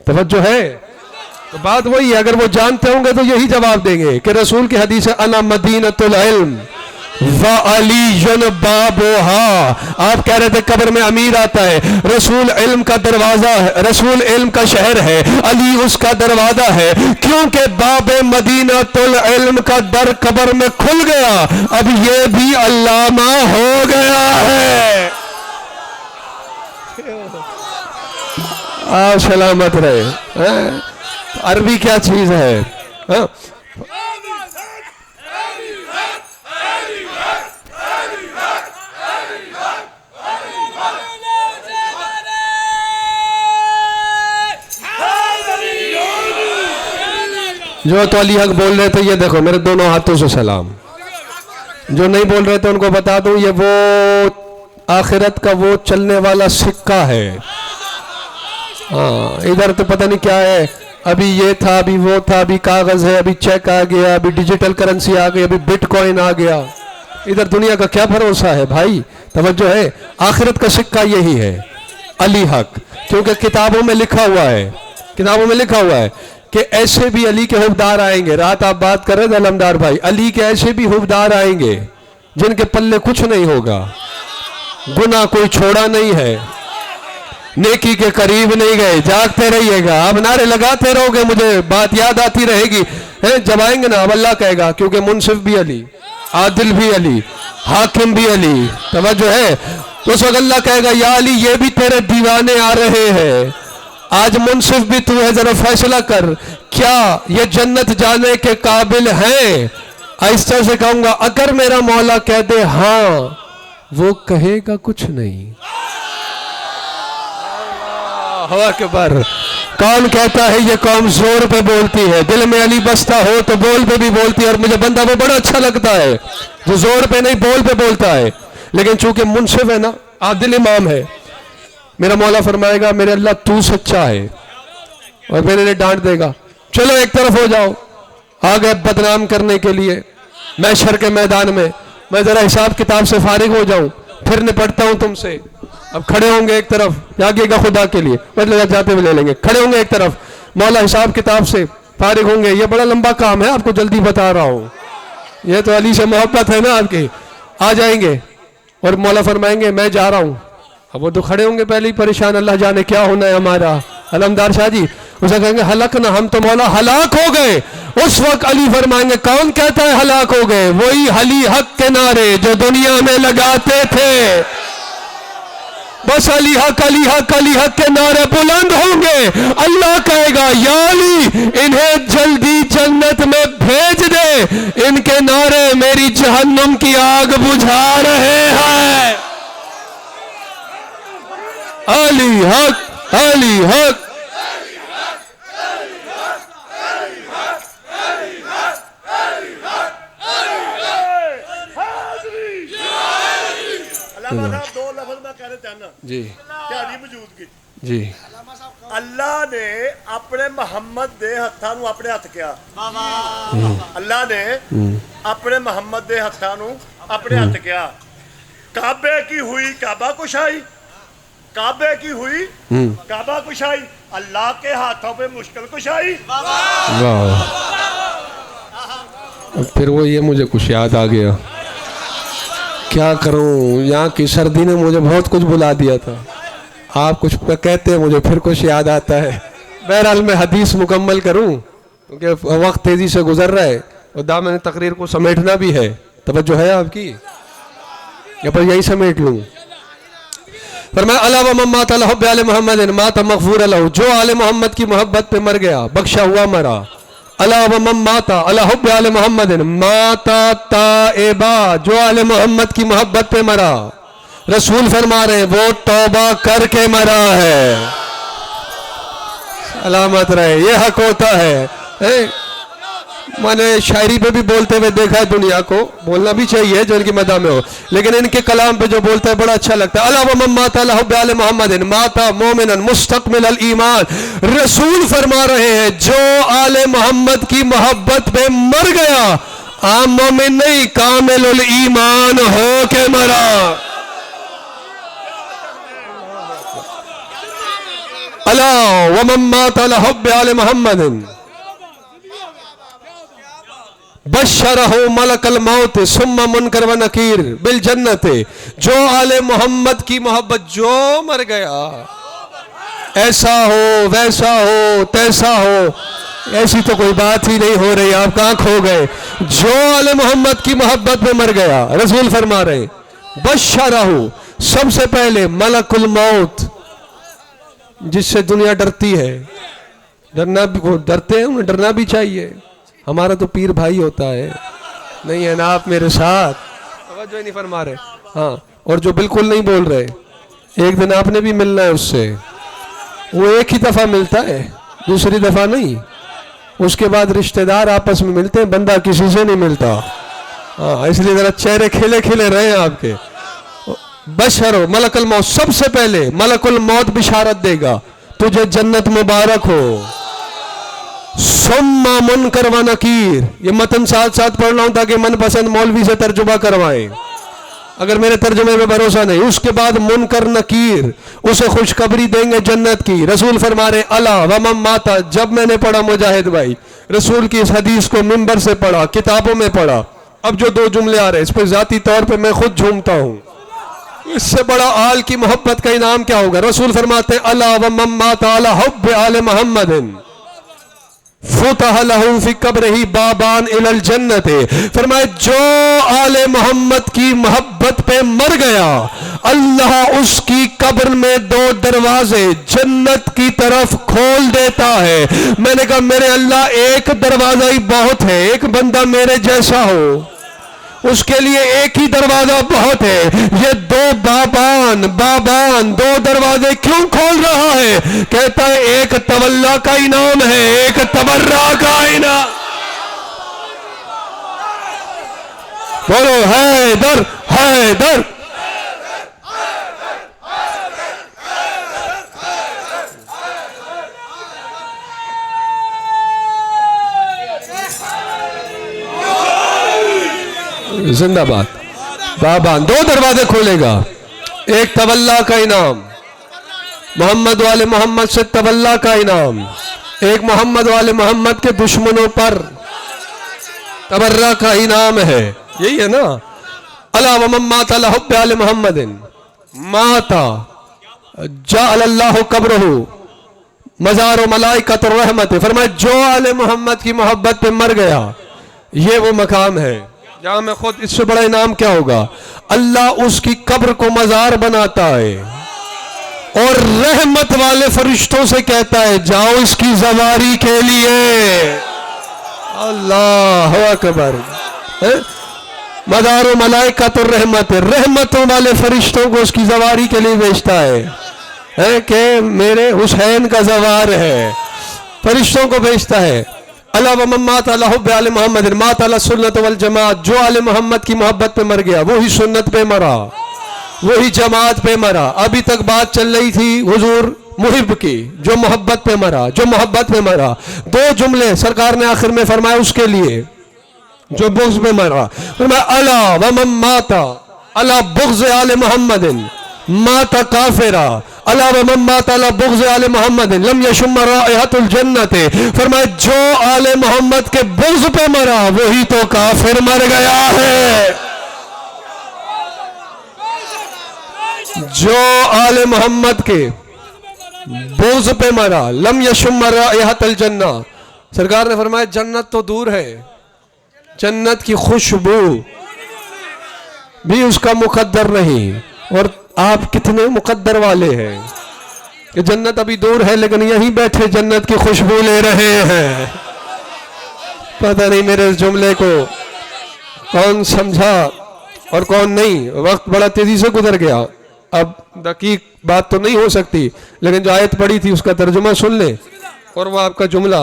توجہ ہے؟ تو بات وہی ہے، اگر وہ جانتے ہوں گے تو یہی جواب دیں گے کہ رسول کی حدیث ہے انا مدینۃ العلم وعلی بابھا۔ آپ کہہ رہے تھے قبر میں امیر آتا ہے، رسول علم کا دروازہ ہے، رسول علم کا شہر ہے، علی اس کا دروازہ ہے، کیونکہ باب مدینۃ العلم کا در قبر میں کھل گیا، اب یہ بھی علامہ ہو گیا ہے۔ سلامت رہے۔ عربی کیا چیز ہے؟ جو تو علی حق بول رہے تھے یہ دیکھو میرے دونوں ہاتھوں سے سلام، جو نہیں بول رہے تھے ان کو بتا دوں یہ وہ آخرت کا وہ چلنے والا سکہ ہے۔ ادھر تو پتہ نہیں کیا ہے، ابھی یہ تھا، ابھی وہ تھا، ابھی کاغذ ہے، ابھی چیک آ گیا، ابھی ڈیجیٹل کرنسی آ گئی، ابھی بٹ کوائن آ گیا۔ ادھر دنیا کا کیا بھروسہ ہے بھائی؟ توجہ ہے، آخرت کا سکہ یہی ہے علی حق، کیونکہ کتابوں میں لکھا ہوا ہے، کتابوں میں لکھا ہوا ہے کہ ایسے بھی علی کے حوفدار آئیں گے۔ رات آپ بات کر رہے تھے علمدار بھائی، علی کے ایسے بھی حوفدار آئیں گے جن کے پلے کچھ نہیں ہوگا، گناہ کوئی چھوڑا نہیں ہے، نیکی کے قریب نہیں گئے۔ جاگتے رہیے گا، آپ نعرے لگاتے رہو گے، مجھے بات یاد آتی رہے گی۔ جب آئیں گے نا اب اللہ کہے گا، کیونکہ منصف بھی علی، عادل بھی علی، حاکم بھی علی، توجہ ہے، تو اس وقت اللہ کہے گا یا علی یہ بھی تیرے دیوانے آ رہے ہیں، آج منصف بھی تو ہے، ذرا فیصلہ کر، کیا یہ جنت جانے کے قابل ہیں؟ آہستہ سے کہوں گا اگر میرا مولا کہہ دے ہاں، وہ کہے گا کچھ نہیں۔ اللہ اکبر۔ کون کہتا ہے یہ قوم زور پہ بولتی ہے؟ دل میں علی بستا ہو تو بول پہ بھی بولتی ہے، اور مجھے بندہ وہ بڑا اچھا لگتا ہے جو زور پہ نہیں بول پہ بولتا ہے، لیکن چونکہ منصف ہے نا، عادل امام ہے، میرا مولا فرمائے گا میرے اللہ تو سچا ہے، اور میرے لیے ڈانٹ دے گا چلو ایک طرف ہو جاؤ، آگے بدنام کرنے کے لیے محشر کے میدان میں میں ذرا حساب کتاب سے فارغ ہو جاؤں، پھر نپٹتا ہوں تم سے۔ اب کھڑے ہوں گے ایک طرف، جاگیے گا خدا کے لیے، مطلب جاتے ہوئے لے لیں گے، کھڑے ہوں گے ایک طرف، مولا حساب کتاب سے فارغ ہوں گے، یہ بڑا لمبا کام ہے، آپ کو جلدی بتا رہا ہوں، یہ تو علی سے محبت ہے نا آپ کی۔ آ جائیں گے اور مولا فرمائیں گے میں جا رہا ہوں، اب وہ تو کھڑے ہوں گے پہلے ہی پریشان، اللہ جانے کیا ہونا ہے ہمارا۔ علمدار شاہ جی اسے کہیں گے ہلاک نہ، ہم تو مولا ہلاک ہو گئے۔ اس وقت علی فرمائیں گے کون کہتا ہے ہلاک ہو گئے؟ وہی علی حق کے نعرے جو دنیا میں لگاتے تھے۔ بس علی حق کے نعرے بلند ہوں گے. اللہ کہے گا یا علی انہیں جلدی جنت میں بھیج دے, ان کے نعرے میری جہنم کی آگ بجھا رہے ہیں. علی حق, علی حق. علامہ صاحب دو لفظ میں کہنا چاہنا جی تیاری موجود کی. جی اللہ نے اپنے محمد دے ہتھاں نو اپنے ہاتھ کیا. اللہ نے اپنے محمد دے ہتھاں نو اپنے ہاتھ کیا. کعبے کی ہوئی کعبہ کشائی, کعبے کی ہوئی کعبہ کشائی, اللہ کے ہاتھوں پہ مشکل کشائی. واہ, پھر وہ یہ مجھے کچھ یاد آ گیا. کیا کروں, یہاں کی سردی نے مجھے بہت کچھ بلا دیا تھا. آپ کچھ کہتے ہیں مجھے پھر کچھ یاد آتا ہے. بہرحال میں حدیث مکمل کروں کیونکہ وقت تیزی سے گزر رہا ہے اور دامن تقریر کو سمیٹنا بھی ہے. توجہ ہے آپ کی یا پر یہی سمیٹ لوں؟ فرمایا الا ومن مات علی حب آل محمد مات مغفور له, جو آل محمد کی محبت پہ مر گیا بخشا ہوا مرا. الا ومن مات علی حب آل محمد مات تائبا, جو آل محمد کی محبت پہ مرا رسول فرما رہے ہیں وہ توبہ کر کے مرا ہے. سلامت رہے, یہ حق ہوتا ہے. میں نے شاعری پہ بھی بولتے ہوئے دیکھا ہے دنیا کو, بولنا بھی چاہیے جو ان کی مدح میں ہو, لیکن ان کے کلام پہ جو بولتا ہے بڑا اچھا لگتا ہے. الا ومن مات علی حب آل محمد مات مومنا مستقمل الایمان, رسول فرما رہے ہیں جو آل محمد کی محبت پہ مر گیا عام مومن نہیں کامل الایمان ہو کے مرا. الا ومن مات علی حب آل محمد بشرہ ملک الموت ثم منکر و نکیر بالجنت, جو آل محمد کی محبت جو مر گیا ایسا ہو ویسا ہو تیسا ہو, ایسی تو کوئی بات ہی نہیں ہو رہی, آپ کہاں کھو گئے. جو آل محمد کی محبت میں مر گیا رسول فرما رہے بشرہ, سب سے پہلے ملک الموت, جس سے دنیا ڈرتی ہے, ڈرنا بھی, وہ ڈرتے ہیں انہیں ڈرنا بھی چاہیے. ہمارا تو پیر بھائی ہوتا ہے, نہیں ہے نا آپ میرے ساتھ, توجہ نہیں فرما رہے. ہاں, اور جو بالکل نہیں بول رہے, ایک دن آپ نے بھی ملنا ہے اس سے, وہ ایک ہی دفعہ ملتا ہے دوسری دفعہ نہیں, اس کے بعد رشتہ دار آپس میں ملتے ہیں, بندہ کسی سے نہیں ملتا. ہاں, اس لیے ذرا چہرے کھلے کھلے رہے ہیں آپ کے. بشر ملک الموت, سب سے پہلے ملک الموت بشارت دے گا تجھے جنت مبارک ہو. ثم منکر و نکیر, یہ متن ساتھ ساتھ پڑھ رہا ہوں تاکہ من پسند مولوی سے ترجمہ کروائیں اگر میرے ترجمے میں بھروسہ نہیں. اس کے بعد منکر نکیر, اسے خوشخبری دیں گے جنت کی. رسول فرما رہے الا ومن مات, جب میں نے پڑھا مجاہد بھائی رسول کی اس حدیث کو منبر سے پڑھا, کتابوں میں پڑھا, اب جو دو جملے آ رہے ہیں اس پہ ذاتی طور پہ میں خود جھومتا ہوں. اس سے بڑا آل کی محبت کا انعام کیا ہوگا. رسول فرماتے ہیں الا ومن مات علی حب آل محمد فتح لہو فی قبرہ بابان الی الجنت, فرمائے جو آل محمد کی محبت پہ مر گیا اللہ اس کی قبر میں دو دروازے جنت کی طرف کھول دیتا ہے. میں نے کہا میرے اللہ ایک دروازہ ہی بہت ہے, ایک بندہ میرے جیسا ہو اس کے لیے ایک ہی دروازہ بہت ہے. یہ دو بابان دو دروازے کیوں کھول رہا ہے؟ کہتا ہے ایک تولا کا انعام ہے, ایک تبرع کا انعام. بولو حیدر حیدر. زندہ باد. بابان دو دروازے کھولے گا, ایک تولا کا انعام, محمد والے محمد سے تولا کا انعام, ایک محمد والے محمد کے دشمنوں پر تبرع کا انعام ہے. یہی ہے نا. الا ومن مات علی حب آل محمد مات جعل اللہ قبرہ مزار و ملائکۃ الرحمت, فرمایا جو آل محمد کی محبت پہ مر گیا یہ وہ مقام ہے جہاں میں خود, اس سے بڑا انعام کیا ہوگا. اللہ اس کی قبر کو مزار بناتا ہے. اور رحمت والے فرشتوں سے کہتا ہے جاؤ اس کی زواری کے لیے. اللہ اکبر. مدار و ملائکۃ الرحمت، رحمتوں والے فرشتوں کو اس کی زواری کے لیے بھیجتا ہے کہ میرے حسین کا زوار ہے. فرشتوں کو بھیجتا ہے. اللہ ومن مات علی حب آل محمد مات علی سنت والجماعت. جو آل محمد کی محبت پہ مر گیا وہی سنت پہ مرا، وہی جماعت پہ مرا. ابھی تک بات چل رہی تھی حضور محب کی، جو محبت پہ مرا، جو محبت پہ مرا. دو جملے سرکار نے آخر میں فرمایا اس کے لیے جو بغض پہ مرا. فرمایا الا ومن مات علی بغض آل محمد مات کافرا، الا ومن مات علی بغض آل محمد لم یشم رائحۃ الجنت. فرمایا جو آل محمد کے بغض پہ مرا وہی تو کافر مر گیا ہے. جو آل محمد کے بغض پہ مرا لم یشم رائحۃ الجنہ. سرکار نے فرمایا جنت تو دور ہے، جنت کی خوشبو بھی اس کا مقدر نہیں. اور آپ کتنے مقدر والے ہیں کہ جنت ابھی دور ہے لیکن یہیں بیٹھے جنت کی خوشبو لے رہے ہیں. پتہ نہیں میرے اس جملے کو کون سمجھا اور کون نہیں. وقت بڑا تیزی سے گزر گیا، اب دقیق بات تو نہیں ہو سکتی، لیکن جو آیت پڑھی تھی اس کا ترجمہ سن لیں اور وہ آپ کا جملہ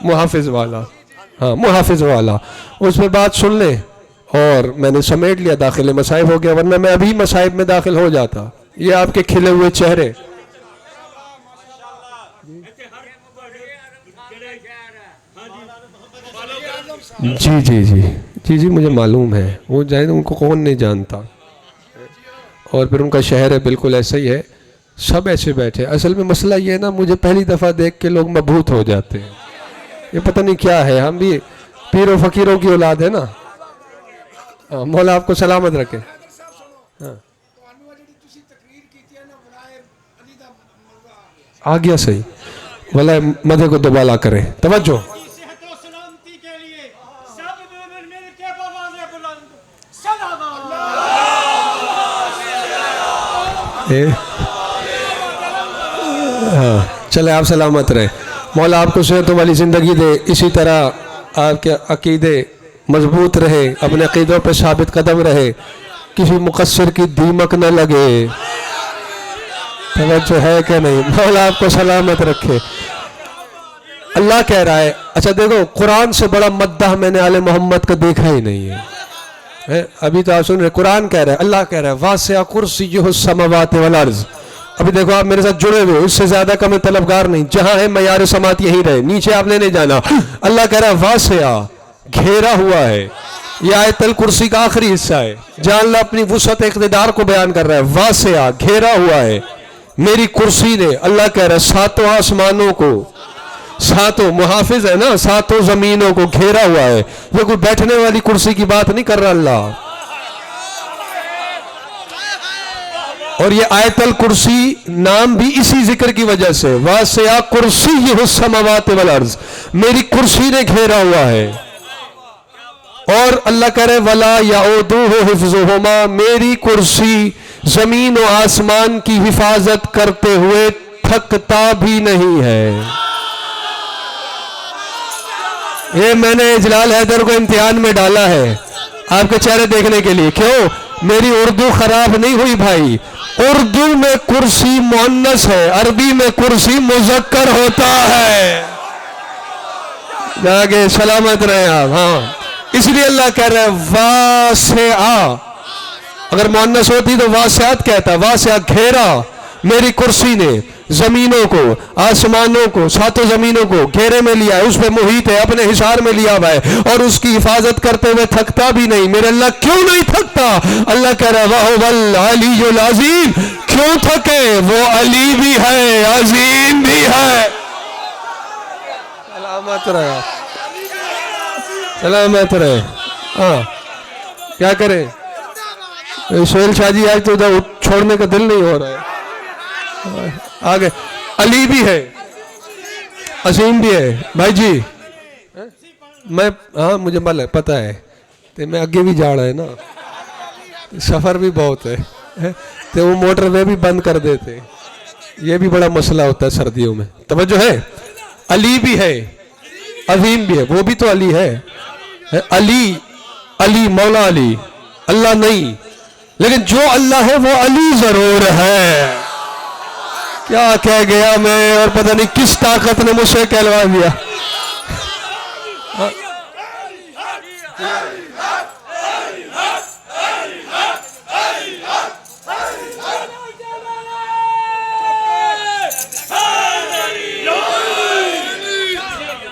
محافظ والا، ہاں محافظ والا، اس میں بات سن لیں. اور میں نے سمیٹ لیا، داخل مصائب ہو گیا، ورنہ میں ابھی مصائب میں داخل ہو جاتا. یہ آپ کے کھلے ہوئے چہرے. جی جی جی جی جی مجھے معلوم ہے، وہ جائے ان کو کون نہیں جانتا. اور پھر ان کا شہر ہے بالکل ایسا ہی ہے، سب ایسے بیٹھے. اصل میں مسئلہ یہ ہے نا، مجھے پہلی دفعہ دیکھ کے لوگ مبہوت ہو جاتے ہیں. یہ پتہ نہیں کیا ہے، ہم بھی پیر و فقیروں کی اولاد ہے نا. مولا آپ کو سلامت رکھے. ہاں آ گیا صحیح. واللہ مدے کو دوبالا کرے. توجہ. ہاں چلے آپ سلامت رہے. مولا آپ کو صحتوں والی زندگی دے، اسی طرح آپ کے عقیدے مضبوط رہے، اپنے عقیدوں پہ ثابت قدم رہے، کسی مقصر کی دیمک نہ لگے. توجہ ہے کہ نہیں؟ مولا آپ کو سلامت رکھے. اللہ کہہ رہا ہے، اچھا دیکھو قرآن سے بڑا مدح میں نے آل محمد کا دیکھا ہی نہیں ہے. ابھی تو آپ سن رہے قرآن کہہ رہا ہے، اللہ کہہ رہا ہے واسع کرسیہ السماوات والارض. ابھی دیکھو آپ میرے ساتھ جڑے ہوئے، اس سے زیادہ کا میں طلبگار نہیں. جہاں ہے معیار سماعت یہی رہے، نیچے آپ نے نہیں جانا. اللہ کہہ رہا ہے واسع، گھیرا ہوا ہے. یہ آیت الکرسی کا آخری حصہ ہے جہاں اللہ اپنی وسعت اقتدار کو بیان کر رہا ہے. واسع، گھیرا ہوا ہے میری کرسی نے. اللہ کہہ رہا ہے ساتوں آسمانوں کو، ساتوں محافظ ہے نا، ساتوں زمینوں کو گھیرا ہوا ہے. یہ کوئی بیٹھنے والی کرسی کی بات نہیں کر رہا اللہ. اور یہ آیت الکرسی نام بھی اسی ذکر کی وجہ سے، واسع کرسیہ السماوات والارض، میری کرسی نے گھیرا ہوا ہے. اور اللہ کہہ رہے وَلَا يَعُودُهُ حِفْظُهُمَا، میری کرسی زمین و آسمان کی حفاظت کرتے ہوئے تھکتا بھی نہیں ہے. یہ میں نے جلال حیدر کو امتحان میں ڈالا ہے آپ کے چہرے دیکھنے کے لیے. کیوں؟ میری اردو خراب نہیں ہوئی بھائی. اردو میں کرسی مؤنث ہے، عربی میں کرسی مذکر ہوتا ہے. جاگے سلامت رہے آپ. ہاں اس لیے اللہ کہہ رہا ہے واسعہ. اگر مؤنث ہوتی تو واسعات کہتا. واسعہ، گھیرا میری کرسی نے زمینوں کو، آسمانوں کو، ساتوں زمینوں کو گھیرے میں لیا ہے، اس پہ محیط ہے، اپنے حصار میں لیا ہوا ہے، اور اس کی حفاظت کرتے ہوئے تھکتا بھی نہیں. میرے اللہ کیوں نہیں تھکتا؟ اللہ کہہ رہا ہے وَهُوَ الْعَلِيُّ الْعَظِيمُ. کیوں تھکے؟ وہ علی بھی ہے، عظیم بھی ہے. سلامت رہے، سلامت رہے. ہاں کیا کریں؟ سہیل شاہ جی آج تو ادھر چھوڑنے کا دل نہیں ہو رہا ہے. آگے علی بھی ہے، عظیم بھی ہے. بھائی جی میں ہاں مجھے پتہ ہے تو میں آگے بھی جا رہا ہے نا، سفر بھی بہت ہے تو وہ موٹر وے بھی بند کر دیتے. یہ بھی بڑا مسئلہ ہوتا ہے سردیوں میں. توجہ ہے. علی بھی ہے, عظیم بھی ہے, وہ بھی تو علی ہے. علی, علی مولا علی, اللہ نہیں, لیکن جو اللہ ہے وہ علی ضرور ہے. کیا کہہ گیا میں, اور پتہ نہیں کس طاقت نے مجھ سے کہلوا دیا.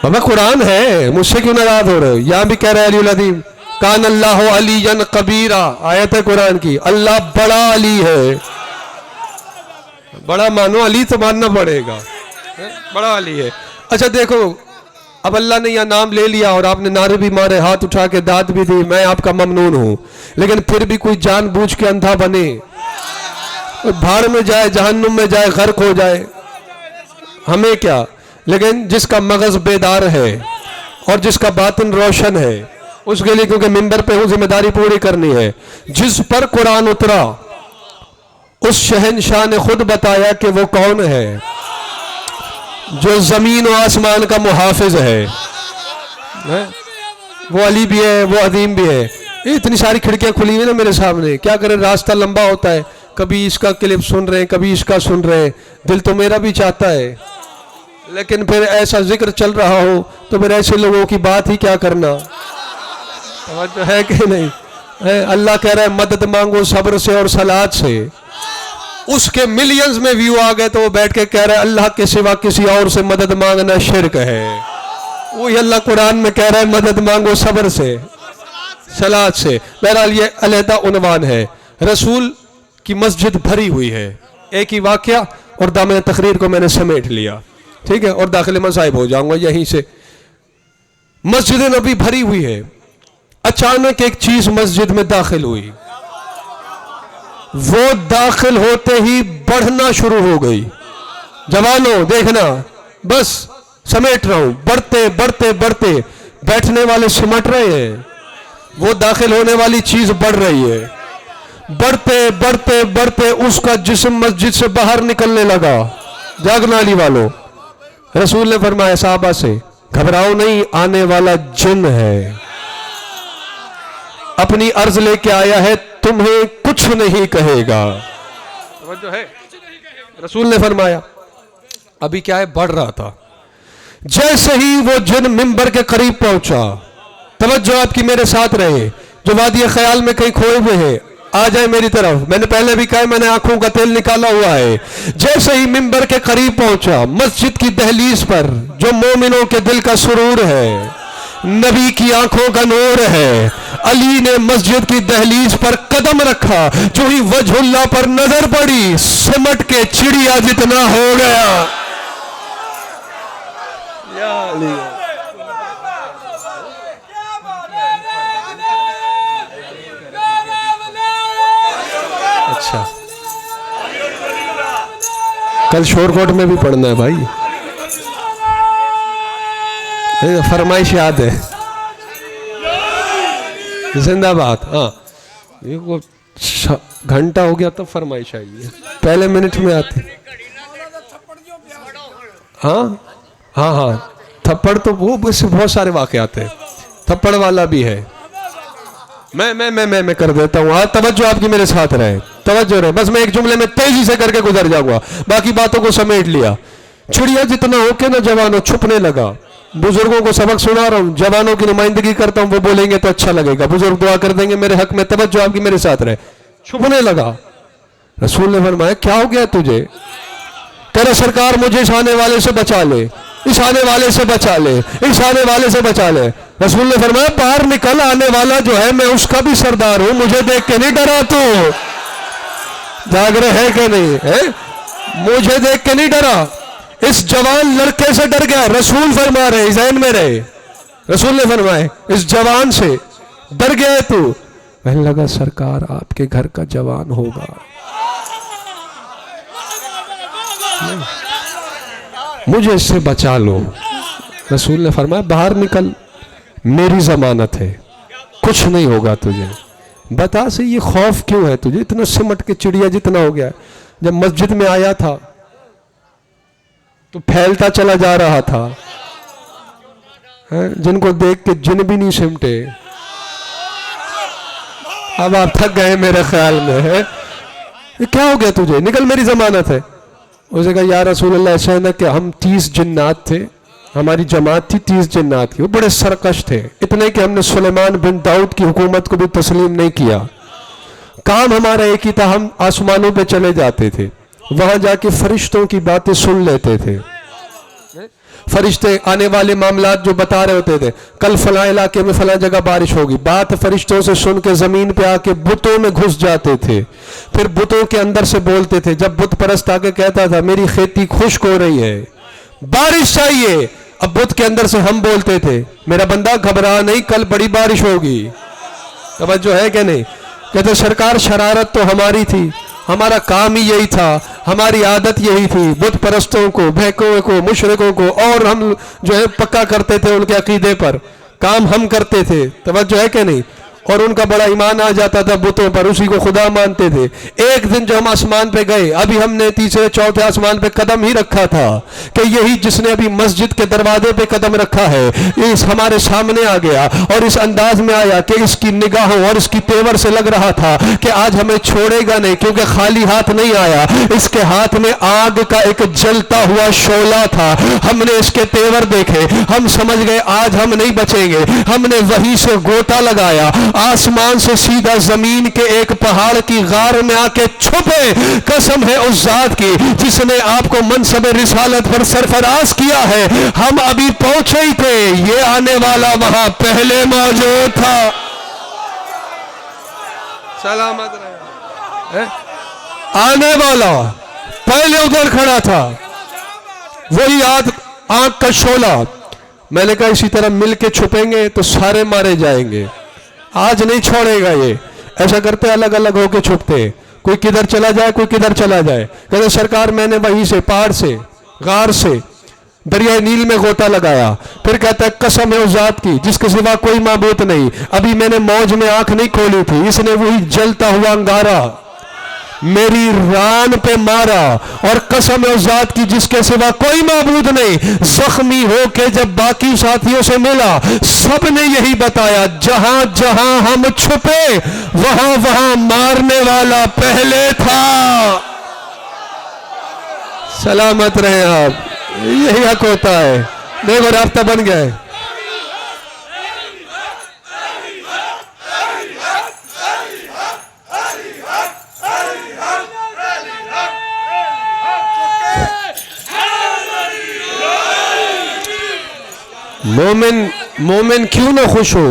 بابا قرآن ہے, مجھ سے کیوں ناراض ہو رہے ہو؟ یہاں بھی کہہ رہے علی العظیم, کان اللہ علی کبیرہ, آیت ہے قرآن کی, اللہ بڑا علی ہے. بڑا مانو, علی تو ماننا پڑے گا, بڑا علی ہے. اچھا دیکھو, اب اللہ نے یہ نام لے لیا اور آپ نے نعرے بھی مارے, ہاتھ اٹھا کے داد بھی دی, میں آپ کا ممنون ہوں, لیکن پھر بھی کوئی جان بوجھ کے اندھا بنے, بھاڑ میں جائے, جہنم میں جائے, غرق ہو جائے, ہمیں کیا. لیکن جس کا مغز بیدار ہے اور جس کا باطن روشن ہے, اس کے لیے کیونکہ منبر پہ ہوں ذمہ داری پوری کرنی ہے. جس پر قرآن اترا اس شہنشاہ نے خود بتایا کہ وہ کون ہے, جو زمین و آسمان کا محافظ ہے. وہ علی بھی ہے, وہ عظیم بھی ہے. اتنی ساری کھڑکیاں کھلی ہوئی نا میرے سامنے, کیا کرے, راستہ لمبا ہوتا ہے, کبھی اس کا کلپ سن رہے ہیں, کبھی اس کا سن رہے ہیں. دل تو میرا بھی چاہتا ہے, لیکن پھر ایسا ذکر چل رہا ہو تو پھر ایسے لوگوں کی بات ہی کیا کرنا, ہے کہ نہیں. اللہ کہہ رہا ہے مدد مانگو صبر سے اور صلات سے. اس کے ملینز میں ویو آ گئے تو وہ بیٹھ کے کہہ رہا ہے اللہ کے سوا کسی اور سے مدد مانگنا شرک ہے. وہی اللہ قرآن میں کہہ رہا ہے مدد مانگو صبر سے, صلات سے. بہرحال یہ علیحدہ عنوان ہے. رسول کی مسجد بھری ہوئی ہے. ایک ہی واقعہ اور دامن تقریر کو میں نے سمیٹ لیا, ٹھیک ہے, اور داخل مذاہب ہو جاؤں گا یہیں سے. مسجد نبی بھری ہوئی ہے. اچانک ایک چیز مسجد میں داخل ہوئی, وہ داخل ہوتے ہی بڑھنا شروع ہو گئی. جوانوں دیکھنا, بس سمیٹ رہا ہوں, بڑھتے بڑھتے بڑھتے بیٹھنے والے سمٹ رہے ہیں, وہ داخل ہونے والی چیز بڑھ رہی ہے. بڑھتے بڑھتے بڑھتے اس کا جسم مسجد سے باہر نکلنے لگا. جاگنا علی والوں, رسول نے فرمایا صحابہ سے, گھبراؤ نہیں, آنے والا جن ہے, اپنی عرض لے کے آیا ہے, تمہیں کچھ نہیں کہے گا. توجہ ہے. رسول نے فرمایا, ابھی کیا ہے, بڑھ رہا تھا. جیسے ہی وہ جن منبر کے قریب پہنچا, توجہ آپ کی میرے ساتھ رہے, جو وادی خیال میں کہیں کھوئے ہوئے ہیں آ جائے میری طرف. میں نے پہلے بھی کہا, میں نے آنکھوں کا تیل نکالا ہوا ہے. جیسے ہی منبر کے قریب پہنچا, مسجد کی دہلیز پر جو مومنوں کے دل کا سرور ہے, نبی کی آنکھوں کا نور ہے, علی نے مسجد کی دہلیز پر قدم رکھا, جو ہی وجہ اللہ پر نظر پڑی, سمٹ کے چڑیا جتنا ہو گیا. یا علی. اچھا, کل شور کوٹ میں بھی پڑھنا ہے بھائی, فرمائش یاد ہے, زندہ باد. ہاں, گھنٹہ ہو گیا تب فرمائش آئی ہے, پہلے منٹ میں آتے. ہاں ہاں ہاں, تھپڑ تو وہ بہت سارے واقعات ہیں, تھپڑ والا بھی ہے. میں کر دیتا ہوں. توجہ آپ کی میرے ساتھ رہے, توجہ رہے. بس میں ایک جملے میں تیزی سے کر کے گزر جاؤں گا, باقی باتوں کو سمیٹ لیا. چڑیا جتنا ہو کے نا جوانوں چھپنے لگا. بزرگوں کو سبق سنا رہا ہوں, جوانوں کی نمائندگی کرتا ہوں, وہ بولیں گے تو اچھا لگے گا, بزرگ دعا کر دیں گے میرے حق میں. توجہ آپ کی میرے ساتھ رہے. چھپنے لگا. رسول نے فرمایا کیا ہو گیا تجھے؟ کہہ رہا سرکار مجھے اس آنے والے سے بچا لے, اس آنے والے سے بچا لے, اس آنے والے سے بچا لے. رسول نے فرمایا باہر نکل, آنے والا جو ہے میں اس کا بھی سردار ہوں, مجھے دیکھ کے نہیں ڈرا تو. جاگ رہے ہے کہ نہیں ہے؟ مجھے دیکھ کے نہیں ڈرا, اس جوان لڑکے سے ڈر گیا. رسول فرما رہے, ذہن میں رہے, رسول نے فرمایا اس جوان سے ڈر گیا تو. کہنے لگا سرکار آپ کے گھر کا جوان ہوگا, مجھے اس سے بچا لو. رسول نے فرمایا باہر نکل, میری ضمانت ہے, کچھ نہیں ہوگا تجھے. بتا سے یہ خوف کیوں ہے تجھے, اتنا سمٹ کے چڑیا جتنا ہو گیا. جب مسجد میں آیا تھا تو پھیلتا چلا جا رہا تھا، جن کو دیکھ کے جن بھی نہیں سمٹے. اب آپ تھک گئے میرے خیال میں. یہ کیا ہو گیا تجھے؟ نکل، میری ضمانت ہے. اسے کہا یا رسول اللہ ایسا ہے نا کہ ہم 30 جنات تھے، ہماری جماعت تھی 30 جنات کی، وہ بڑے سرکش تھے، اتنے کہ ہم نے سلیمان بن داؤد کی حکومت کو بھی تسلیم نہیں کیا. کام ہمارا ایک ہی تھا، ہم آسمانوں پہ چلے جاتے تھے، وہاں جا کے فرشتوں کی باتیں سن لیتے تھے. فرشتے آنے والے معاملات جو بتا رہے ہوتے تھے، کل فلاں علاقے میں فلاں جگہ بارش ہوگی، بات فرشتوں سے سن کے زمین پہ آ کے بتوں میں گھس جاتے تھے، پھر بتوں کے اندر سے بولتے تھے. جب بت پرست آ کے کہتا تھا میری کھیتی خشک ہو رہی ہے، بارش چاہیے، اب بت کے اندر سے ہم بولتے تھے میرا بندہ گھبرا نہیں، کل بڑی بارش ہوگی. توجہ ہے کہ نہیں؟ کہتے سرکار شرارت تو ہماری تھی، ہمارا کام ہی یہی تھا، ہماری عادت یہی تھی، بت پرستوں کو، بھیکوں کو، مشرکوں کو، اور ہم جو ہے پکا کرتے تھے ان کے عقیدے پر، کام ہم کرتے تھے. توجہ ہے کہ نہیں؟ اور ان کا بڑا ایمان آ جاتا تھا بتوں پر، اسی کو خدا مانتے تھے. ایک دن جو ہم آسمان پہ گئے، ابھی ہم نے تیسرے چوتھے آسمان پہ قدم ہی رکھا تھا کہ یہی جس نے ابھی مسجد کے دروازے پہ قدم رکھا ہے اس ہمارے سامنے آ گیا اور اس انداز میں آیا کہ اس کی نگاہوں اور اس کی تیور سے لگ رہا تھا کہ آج ہمیں چھوڑے گا نہیں، کیونکہ خالی ہاتھ نہیں آیا، اس کے ہاتھ میں آگ کا ایک جلتا ہوا شعلہ تھا. ہم نے اس کے تیور دیکھے، ہم سمجھ گئے آج ہم نہیں بچیں گے. ہم نے وہیں سے گوتا لگایا، آسمان سے سیدھا زمین کے ایک پہاڑ کی غار میں آ کے چھپے. قسم ہے اس ذات کی جس نے آپ کو منصب رسالت پر سرفراز کیا ہے، ہم ابھی پہنچے ہی تھے، یہ آنے والا وہاں پہلے موجود تھا. سلامت رہے. آنے والا پہلے ادھر کھڑا تھا، وہی آنکھ کا شعلہ. میں نے کہا اسی طرح مل کے چھپیں گے تو سارے مارے جائیں گے، آج نہیں چھوڑے گا. یہ ایسا کرتے الگ الگ ہو کے چھپتے، کوئی کدھر چلا جائے کوئی کدھر چلا جائے. کہتے سرکار میں نے وہیں سے پہاڑ سے غار سے دریائے نیل میں غوطہ لگایا. پھر کہتا ہے قسم ہے اس ذات کی جس کے سوا کوئی معبود نہیں، ابھی میں نے موج میں آنکھ نہیں کھولی تھی، اس نے وہی جلتا ہوا انگارہ میری ران پہ مارا. اور قسم ہے اس ذات کی جس کے سوا کوئی معبود نہیں، زخمی ہو کے جب باقی ساتھیوں سے ملا سب نے یہی بتایا جہاں جہاں ہم چھپے وہاں وہاں مارنے والا پہلے تھا. سلامت رہے آپ. یہی حق ہوتا ہے. دیکھو رابطہ بن گیا ہے. مومن کیوں نہ خوش ہو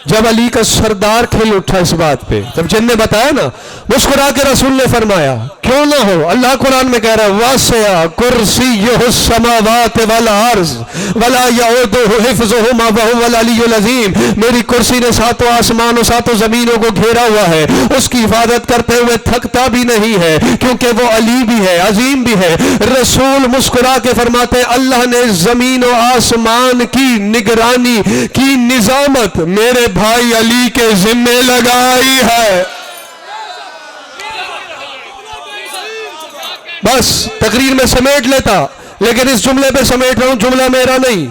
جب علی کا سردار کھل اٹھا اس بات پہ، جب جن نے بتایا نا، مسکرا کے رسول نے فرمایا کیوں نہ ہو. اللہ قرآن میں کہہ رہا ہے واسع کرسیہ السماوات والارض ولا یؤودہ حفظہما وہو العلی العظیم. میری کرسی نے ساتوں آسمان اور ساتوں زمینوں کو گھیرا ہوا ہے، اس کی حفاظت کرتے ہوئے تھکتا بھی نہیں ہے کیونکہ وہ علی بھی ہے، عظیم بھی ہے. رسول مسکرا کے فرماتے اللہ نے زمین و آسمان کی نگرانی کی نظامت میرے بھائی علی کے ذمہ لگائی ہے. بس تقریر میں سمیٹ لیتا، لیکن اس جملے پہ سمیٹ رہا ہوں، جملہ میرا نہیں،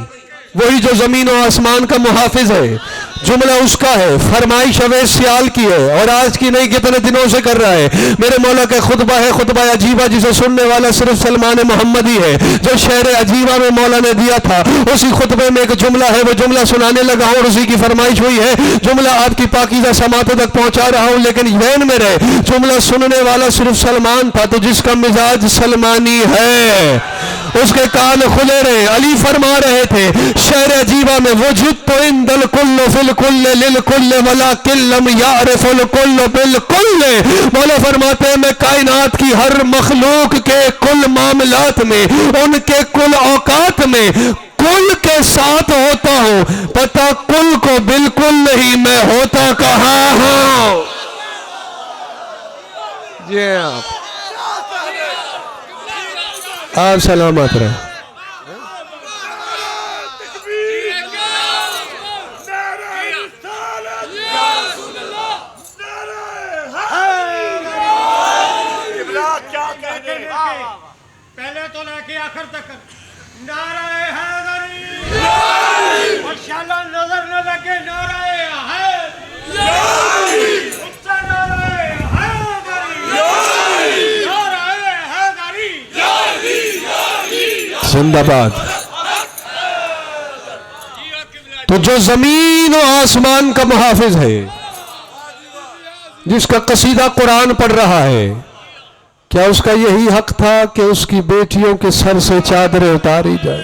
وہی جو زمین و آسمان کا محافظ ہے، جملہ اس کا ہے. فرمائش اویس سیال کی ہے اور آج کی نہیں، کتنے دنوں سے کر رہا ہے. میرے مولا کا خطبہ ہے، خطبہ عجیبہ جسے سننے والا صرف سلمان محمدی ہے، جو شعر عجیبہ میں مولا نے دیا تھا اسی خطبے میں ایک جملہ ہے، وہ جملہ سنانے لگا ہوں اور اسی کی فرمائش ہوئی ہے. جملہ آپ کی پاکیزہ سماعتوں تک پہنچا رہا ہوں، لیکن ذہن میں رہے جملہ سننے والا صرف سلمان تھا، تو جس کا مزاج سلمانی ہے اس کے کان کھلے رہے. علی فرما رہے تھے شعر عجیبہ میں وجدت عند الکل فی الکل للکل ولکن لم یعرف الکل بالکل. مولا فرماتے ہیں میں کائنات کی ہر مخلوق کے کل معاملات میں، ان کے کل اوقات میں کل کے ساتھ ہوتا ہوں، پتہ کل کو بالکل نہیں، میں ہوتا کہاں ہوں. جی آپ سلامت رہے. پہلے تو کے آخر تک نعرہ حیدری ماشاءاللہ نظر نہ لگے نعرہ حیدری اچھا نعرہ حیدری نعرہ حیدری زندہ باد. تو جو زمین و آسمان کا محافظ ہے، جس کا قصیدہ قرآن پڑھ رہا ہے، کیا اس کا یہی حق تھا کہ اس کی بیٹیوں کے سر سے چادریں اتاری جائیں؟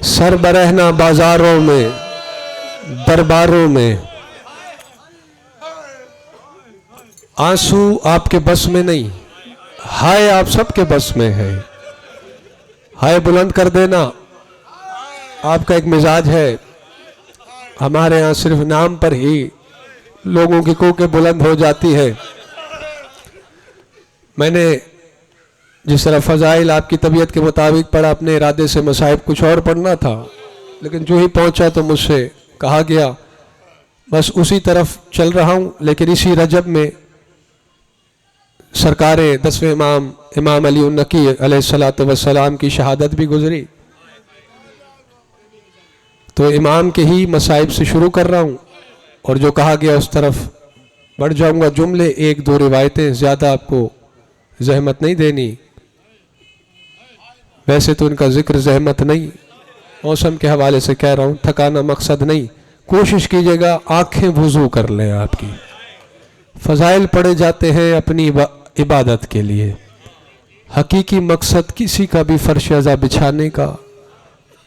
سر برہنہ بازاروں میں، درباروں میں، آنسو آپ کے بس میں نہیں، ہائے آپ سب کے بس میں ہے. ہائے بلند کر دینا آپ کا ایک مزاج ہے. ہمارے ہاں صرف نام پر ہی لوگوں کی کوکیں بلند ہو جاتی ہے. میں نے جس طرح فضائل آپ کی طبیعت کے مطابق پڑھا، اپنے ارادے سے مصائب کچھ اور پڑھنا تھا، لیکن جو ہی پہنچا تو مجھ سے کہا گیا بس اسی طرف چل رہا ہوں. لیکن اسی رجب میں سرکار 10ویں امام علی النقی علیہ السلام کی شہادت بھی گزری. تو امام کے ہی مصائب سے شروع کر رہا ہوں اور جو کہا گیا اس طرف بڑھ جاؤں گا. جملے ایک دو روایتیں، زیادہ آپ کو زحمت نہیں دینی. ویسے تو ان کا ذکر زحمت نہیں، موسم کے حوالے سے کہہ رہا ہوں، تھکانا مقصد نہیں. کوشش کیجئے گا آنکھیں وضو کر لیں آپ کی. فضائل پڑھے جاتے ہیں اپنی عبادت کے لیے. حقیقی مقصد کسی کا بھی فرش ازا بچھانے کا،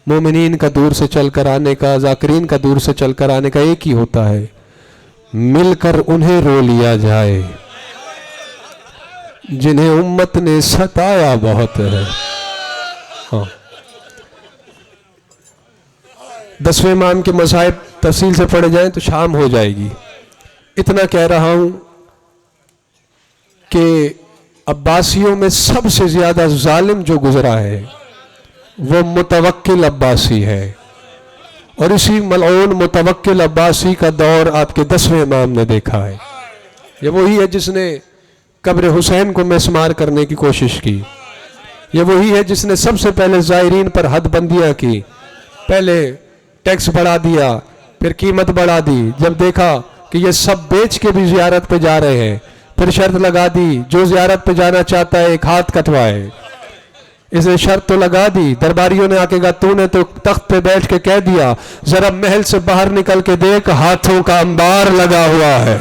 مومنین کا دور سے چل کر آنے کا، ذاکرین کا دور سے چل کر آنے کا ایک ہی ہوتا ہے، مل کر انہیں رو لیا جائے جنہیں امت نے ستایا بہت ہے. ہاں 10ویں امام کے مصائب تفصیل سے پڑھے جائیں تو شام ہو جائے گی. اتنا کہہ رہا ہوں کہ عباسیوں میں سب سے زیادہ ظالم جو گزرا ہے وہ متوکل عباسی ہے، اور اسی ملعون متوکل عباسی کا دور آپ کے 10ویں امام نے دیکھا ہے. یہ وہی ہے جس نے قبر حسین کو مسمار کرنے کی کوشش کی. یہ وہی ہے جس نے سب سے پہلے زائرین پر حد بندیاں کی. پہلے ٹیکس بڑھا دیا، پھر قیمت بڑھا دی. جب دیکھا کہ یہ سب بیچ کے بھی زیارت پہ جا رہے ہیں، پھر شرط لگا دی جو زیارت پہ جانا چاہتا ہے ایک ہاتھ کٹوائے. اس نے شرط تو لگا دی. درباریوں نے آکے کہا تو نے تو تخت پہ بیٹھ کے کہہ دیا، ذرا محل سے باہر نکل کے دیکھ ہاتھوں کا انبار لگا ہوا ہے.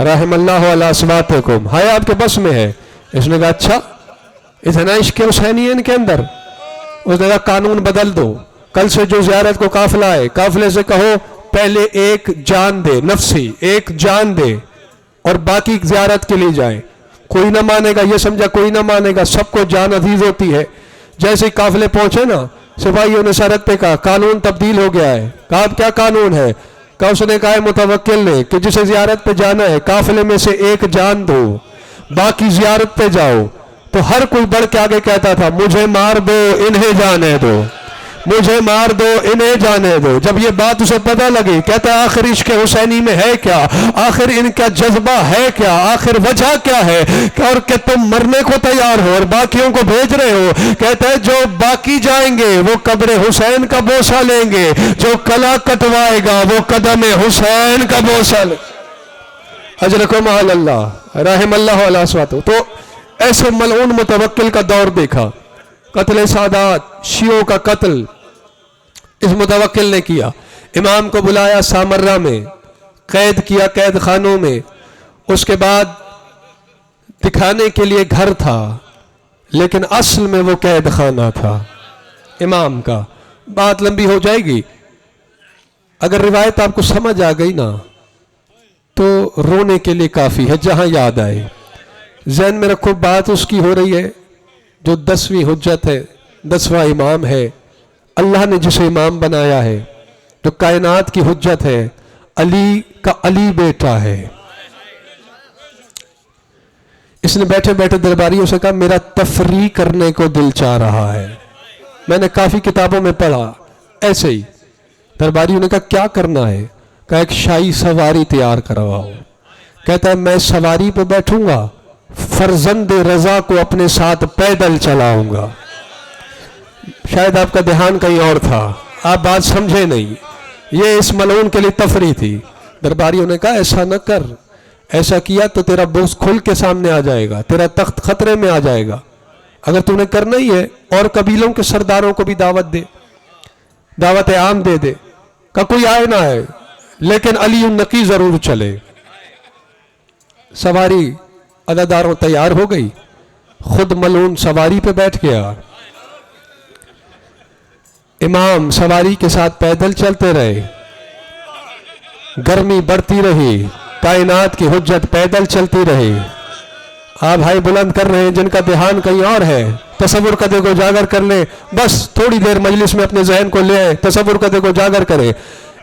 رحم اللہ علی اصواتکم، ہائے آپ کے بس میں ہے. اس نے کہا اچھا اتنا عشق حسینی ہے ان کے اندر. اس نے کہا قانون بدل دو، کل سے جو زیارت کو قافلہ ہے قافلے سے کہو پہلے ایک جان دے، نفسی ایک جان دے اور باقی زیارت کے لیے جائیں. کوئی نہ مانے گا، یہ سمجھا کوئی نہ مانے گا، سب کو جان عزیز ہوتی ہے. جیسے ہی قافلے پہنچے نا، سپاہیوں نے سرحد پہ کہا قانون تبدیل ہو گیا ہے. کہا اب کیا قانون ہے؟ کہا اس نے کہا متوکل نے کہ جسے زیارت پہ جانا ہے قافلے میں سے ایک جان دو، باقی زیارت پہ جاؤ. تو ہر کوئی بڑھ کے آگے کہتا تھا مجھے مار دو انہیں جانے دو، مجھے مار دو انہیں جانے دو. جب یہ بات اسے پتہ لگی کہتا آخر عشق حسینی میں ہے کیا، آخر ان کا جذبہ ہے کیا، آخر وجہ کیا ہے، اور کہ تم مرنے کو تیار ہو اور باقیوں کو بھیج رہے ہو. کہتا ہے جو باقی جائیں گے وہ قبر حسین کا بوسہ لیں گے، جو کلا کٹوائے گا وہ قدم حسین کا بوسہ لیں. اجرکم علی اللہ، رحم اللہ علیہ وسلم. تو ایسے ملعون متوکل کا دور دیکھا. قتل سادات، شیعوں کا قتل اس متوکل نے کیا. امام کو بلایا سامرہ میں، قید کیا قید خانوں میں. اس کے بعد دکھانے کے لیے گھر تھا لیکن اصل میں وہ قید خانہ تھا امام کا. بات لمبی ہو جائے گی. اگر روایت آپ کو سمجھ آ گئی نا تو رونے کے لیے کافی ہے جہاں یاد آئے. ذہن میں رکھو بات اس کی ہو رہی ہے جو 10ویں حجت ہے، 10واں امام ہے. اللہ نے جسے امام بنایا ہے، جو کائنات کی حجت ہے، علی کا علی بیٹا ہے. اس نے بیٹھے بیٹھے درباریوں سے کہا میرا تفریح کرنے کو دل چاہ رہا ہے. میں نے کافی کتابوں میں پڑھا ایسے ہی. درباریوں نے کہا کیا کرنا ہے؟ کہا ایک شاہی سواری تیار کرواؤ کہتا ہے میں سواری پہ بیٹھوں گا، فرزند رضا کو اپنے ساتھ پیدل چلاؤں گا۔ شاید آپ کا دھیان کہیں اور تھا، آپ بات سمجھے نہیں، یہ اس ملعون کے لیے تفریح تھی۔ درباریوں نے کہا ایسا نہ کر، ایسا کیا تو تیرا بوس کھل کے سامنے آ جائے گا، تیرا تخت خطرے میں آ جائے گا۔ اگر تو نے کرنا ہی ہے اور قبیلوں کے سرداروں کو بھی دعوت دے، دعوت عام دے دے، کہ کوئی آئے نہ آئے لیکن علی النقی ضرور چلے۔ سواری عزاداروں تیار ہو گئی، خود ملعون سواری پہ بیٹھ گیا، امام سواری کے ساتھ پیدل چلتے رہے، گرمی بڑھتی رہی، کائنات کی حجت پیدل چلتی رہی۔ آپ بھائی بلند کر رہے ہیں، جن کا دھیان کہیں اور ہے تصور قدے کو اجاگر کر لے، بس تھوڑی دیر مجلس میں اپنے ذہن کو لے آئے، تصور قدے کو اجاگر کرے۔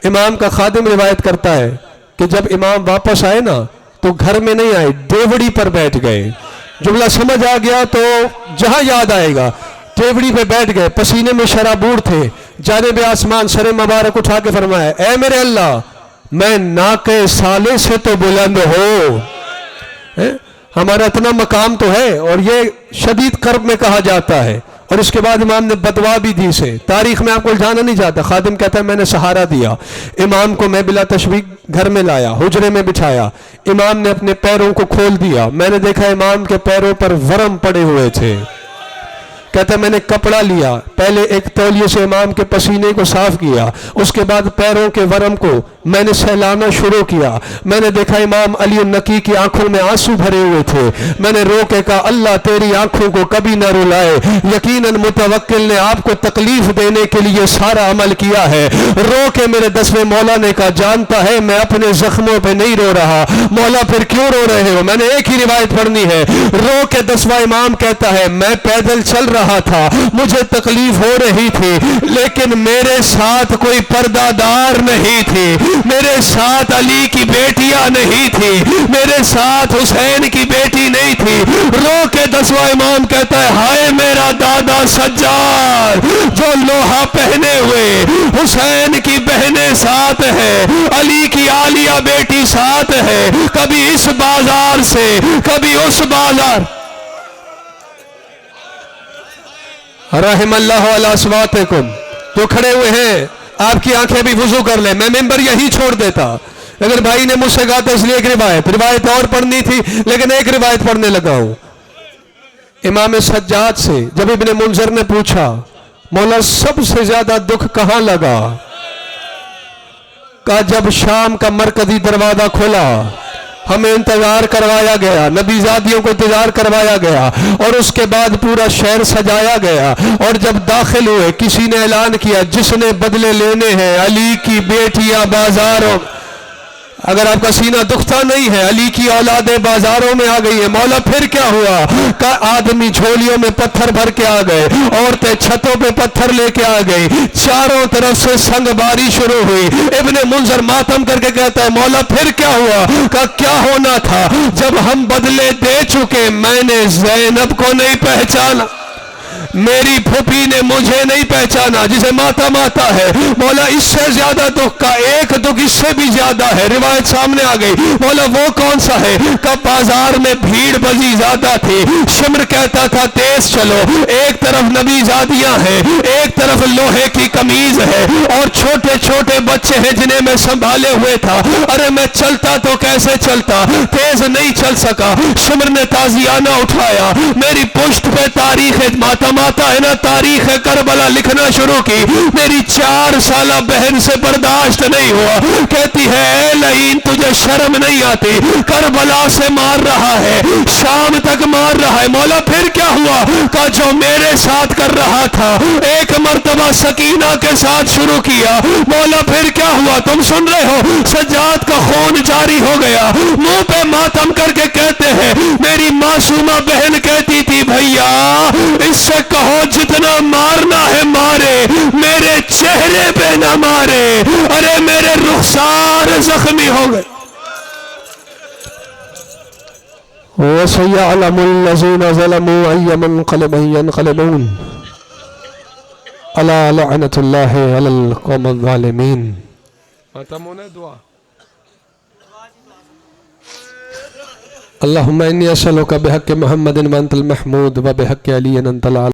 امام کا خادم روایت کرتا ہے کہ جب امام واپس آئے نا تو گھر میں نہیں آئے، دیوڑی پر بیٹھ گئے۔ جملہ سمجھ آ گیا تو جہاں یاد آئے گا، دیوڑی پہ بیٹھ گئے، پسینے میں شرابور تھے، جانب آسمان سر مبارک اٹھا کے فرمایا اے میرے اللہ، میں ناقے سالے سے تو بلند ہو، ہمارا اتنا مقام تو ہے، اور یہ شدید کرب میں کہا جاتا ہے۔ اور اس کے بعد امام نے بدوا بھی دی سے، تاریخ میں آپ کو الجھانا نہیں چاہتا۔ خادم کہتا ہے میں نے سہارا دیا، امام کو میں بلا تشویق گھر میں لایا، حجرے میں بٹھایا، امام نے اپنے پیروں کو کھول دیا، میں نے دیکھا امام کے پیروں پر ورم پڑے ہوئے تھے۔ کہتا ہے میں نے کپڑا لیا، پہلے ایک تولیے سے امام کے پسینے کو صاف کیا، اس کے بعد پیروں کے ورم کو میں نے سہلانا شروع کیا۔ میں نے دیکھا امام علی النقی کی آنکھوں میں آنسو بھرے ہوئے تھے، میں نے رو کے کہا اللہ تیری آنکھوں کو کبھی نہ رلائے، یقیناً متوکل نے آپ کو تکلیف دینے کے لیے سارا عمل کیا ہے۔ رو کے میرے 10ویں مولا نے کہا جانتا ہے میں اپنے زخموں پہ نہیں رو رہا، مولا پھر کیوں رو رہے ہو؟ میں نے ایک ہی روایت پڑھنی ہے۔ رو کے 10واں امام کہتا ہے میں پیدل چل رہا تھا، مجھے تکلیف ہو رہی تھی، لیکن میرے ساتھ کوئی پردہ دار نہیں تھی، میرے ساتھ علی کی بیٹیاں نہیں تھی، میرے ساتھ حسین کی بیٹی نہیں تھی۔ رو کے 10واں امام کہتا ہے ہائے میرا دادا سجاد جو لوہا پہنے ہوئے، حسین کی بہنیں ساتھ ہے، علی کی عالیہ بیٹی ساتھ ہے، کبھی اس بازار سے کبھی اس بازار۔ رحم اللہ علی اصواتکم، تو کھڑے ہوئے ہیں آپ کی آنکھیں بھی وضو کر لیں، میں ممبر یہی چھوڑ دیتا، اگر بھائی نے مجھ سے کہا تو اس لیے ایک روایت اور پڑھنی تھی، لیکن ایک روایت پڑھنے لگا ہوں۔ امام سجاد سے جب ابن منذر نے پوچھا مولا سب سے زیادہ دکھ کہاں لگا، کہا جب شام کا مرکزی دروازہ کھولا، ہمیں انتظار کروایا گیا، نبی زادیوں کو انتظار کروایا گیا، اور اس کے بعد پورا شہر سجایا گیا، اور جب داخل ہوئے کسی نے اعلان کیا جس نے بدلے لینے ہیں علی کی بیٹیاں بازاروں۔ اگر آپ کا سینہ دکھتا نہیں ہے، علی کی اولادیں بازاروں میں آ گئی ہیں، مولا پھر کیا ہوا؟ کہ آدمی جھولیوں میں پتھر بھر کے آ گئے، عورتیں چھتوں پہ پتھر لے کے آ گئی، چاروں طرف سے سنگ باری شروع ہوئی۔ ابن منذر ماتم کر کے کہتا ہے مولا پھر کیا ہوا؟ کہ کیا ہونا تھا، جب ہم بدلے دے چکے میں نے زینب کو نہیں پہچانا، میری پھوپھی نے مجھے نہیں پہچانا، جسے ماتم آتا ہے۔ مولا اس سے زیادہ دکھ کا ایک دکھ اس سے بھی زیادہ ہے، روایت سامنے آ گئی، مولا وہ کون سا ہے؟ کہ بازار میں بھیڑ بزی زیادہ تھی، شمر کہتا تھا تیز چلو، ایک طرف نبی زادیاں ہیں، ایک طرف لوہے کی قمیض ہے، اور چھوٹے چھوٹے بچے ہیں جنہیں میں سنبھالے ہوئے تھا، ارے میں چلتا تو کیسے چلتا، تیز نہیں چل سکا۔ شمر نے تازیانہ اٹھایا، میری پشت پہ تاریخ ماتم آتا ہے نا، تاریخ کربلا لکھنا شروع کی، میری 4 سالہ بہن سے برداشت نہیں ہوا، کہتی ہے اے لعین تجھے شرم نہیں آتی، کربلا سے مار رہا ہے، شام تک مار رہا ہے، مولا پھر کیا ہوا؟ کہ جو میرے ساتھ کر رہا تھا ایک مرتبہ سکینہ کے ساتھ شروع کیا، مولا پھر کیا ہوا؟ تم سن رہے ہو؟ سجاد کا خون جاری ہو گیا، منہ پہ ماتم کر کے کہتے ہیں میری معصومہ بہن کہتی تھی بھیا اس سے کہو جتنا مارنا ہے مارے، میرے چہرے پہ نہ مارے، ارے میرے رخسار زخمی ہو گئے۔ وَسَيَعْلَمُ الَّذِينَ ظَلَمُوا أَيَّ مُنقَلِبٍ يَنقَلِبُونَ أَلَا لَعْنَةُ اللَّهِ عَلَى الْقَوْمِ الظَّالِمِينَ۔ ختم ہونے دعا اللهم انی اسألک بحق محمد وانت المحمود و بحق علی انت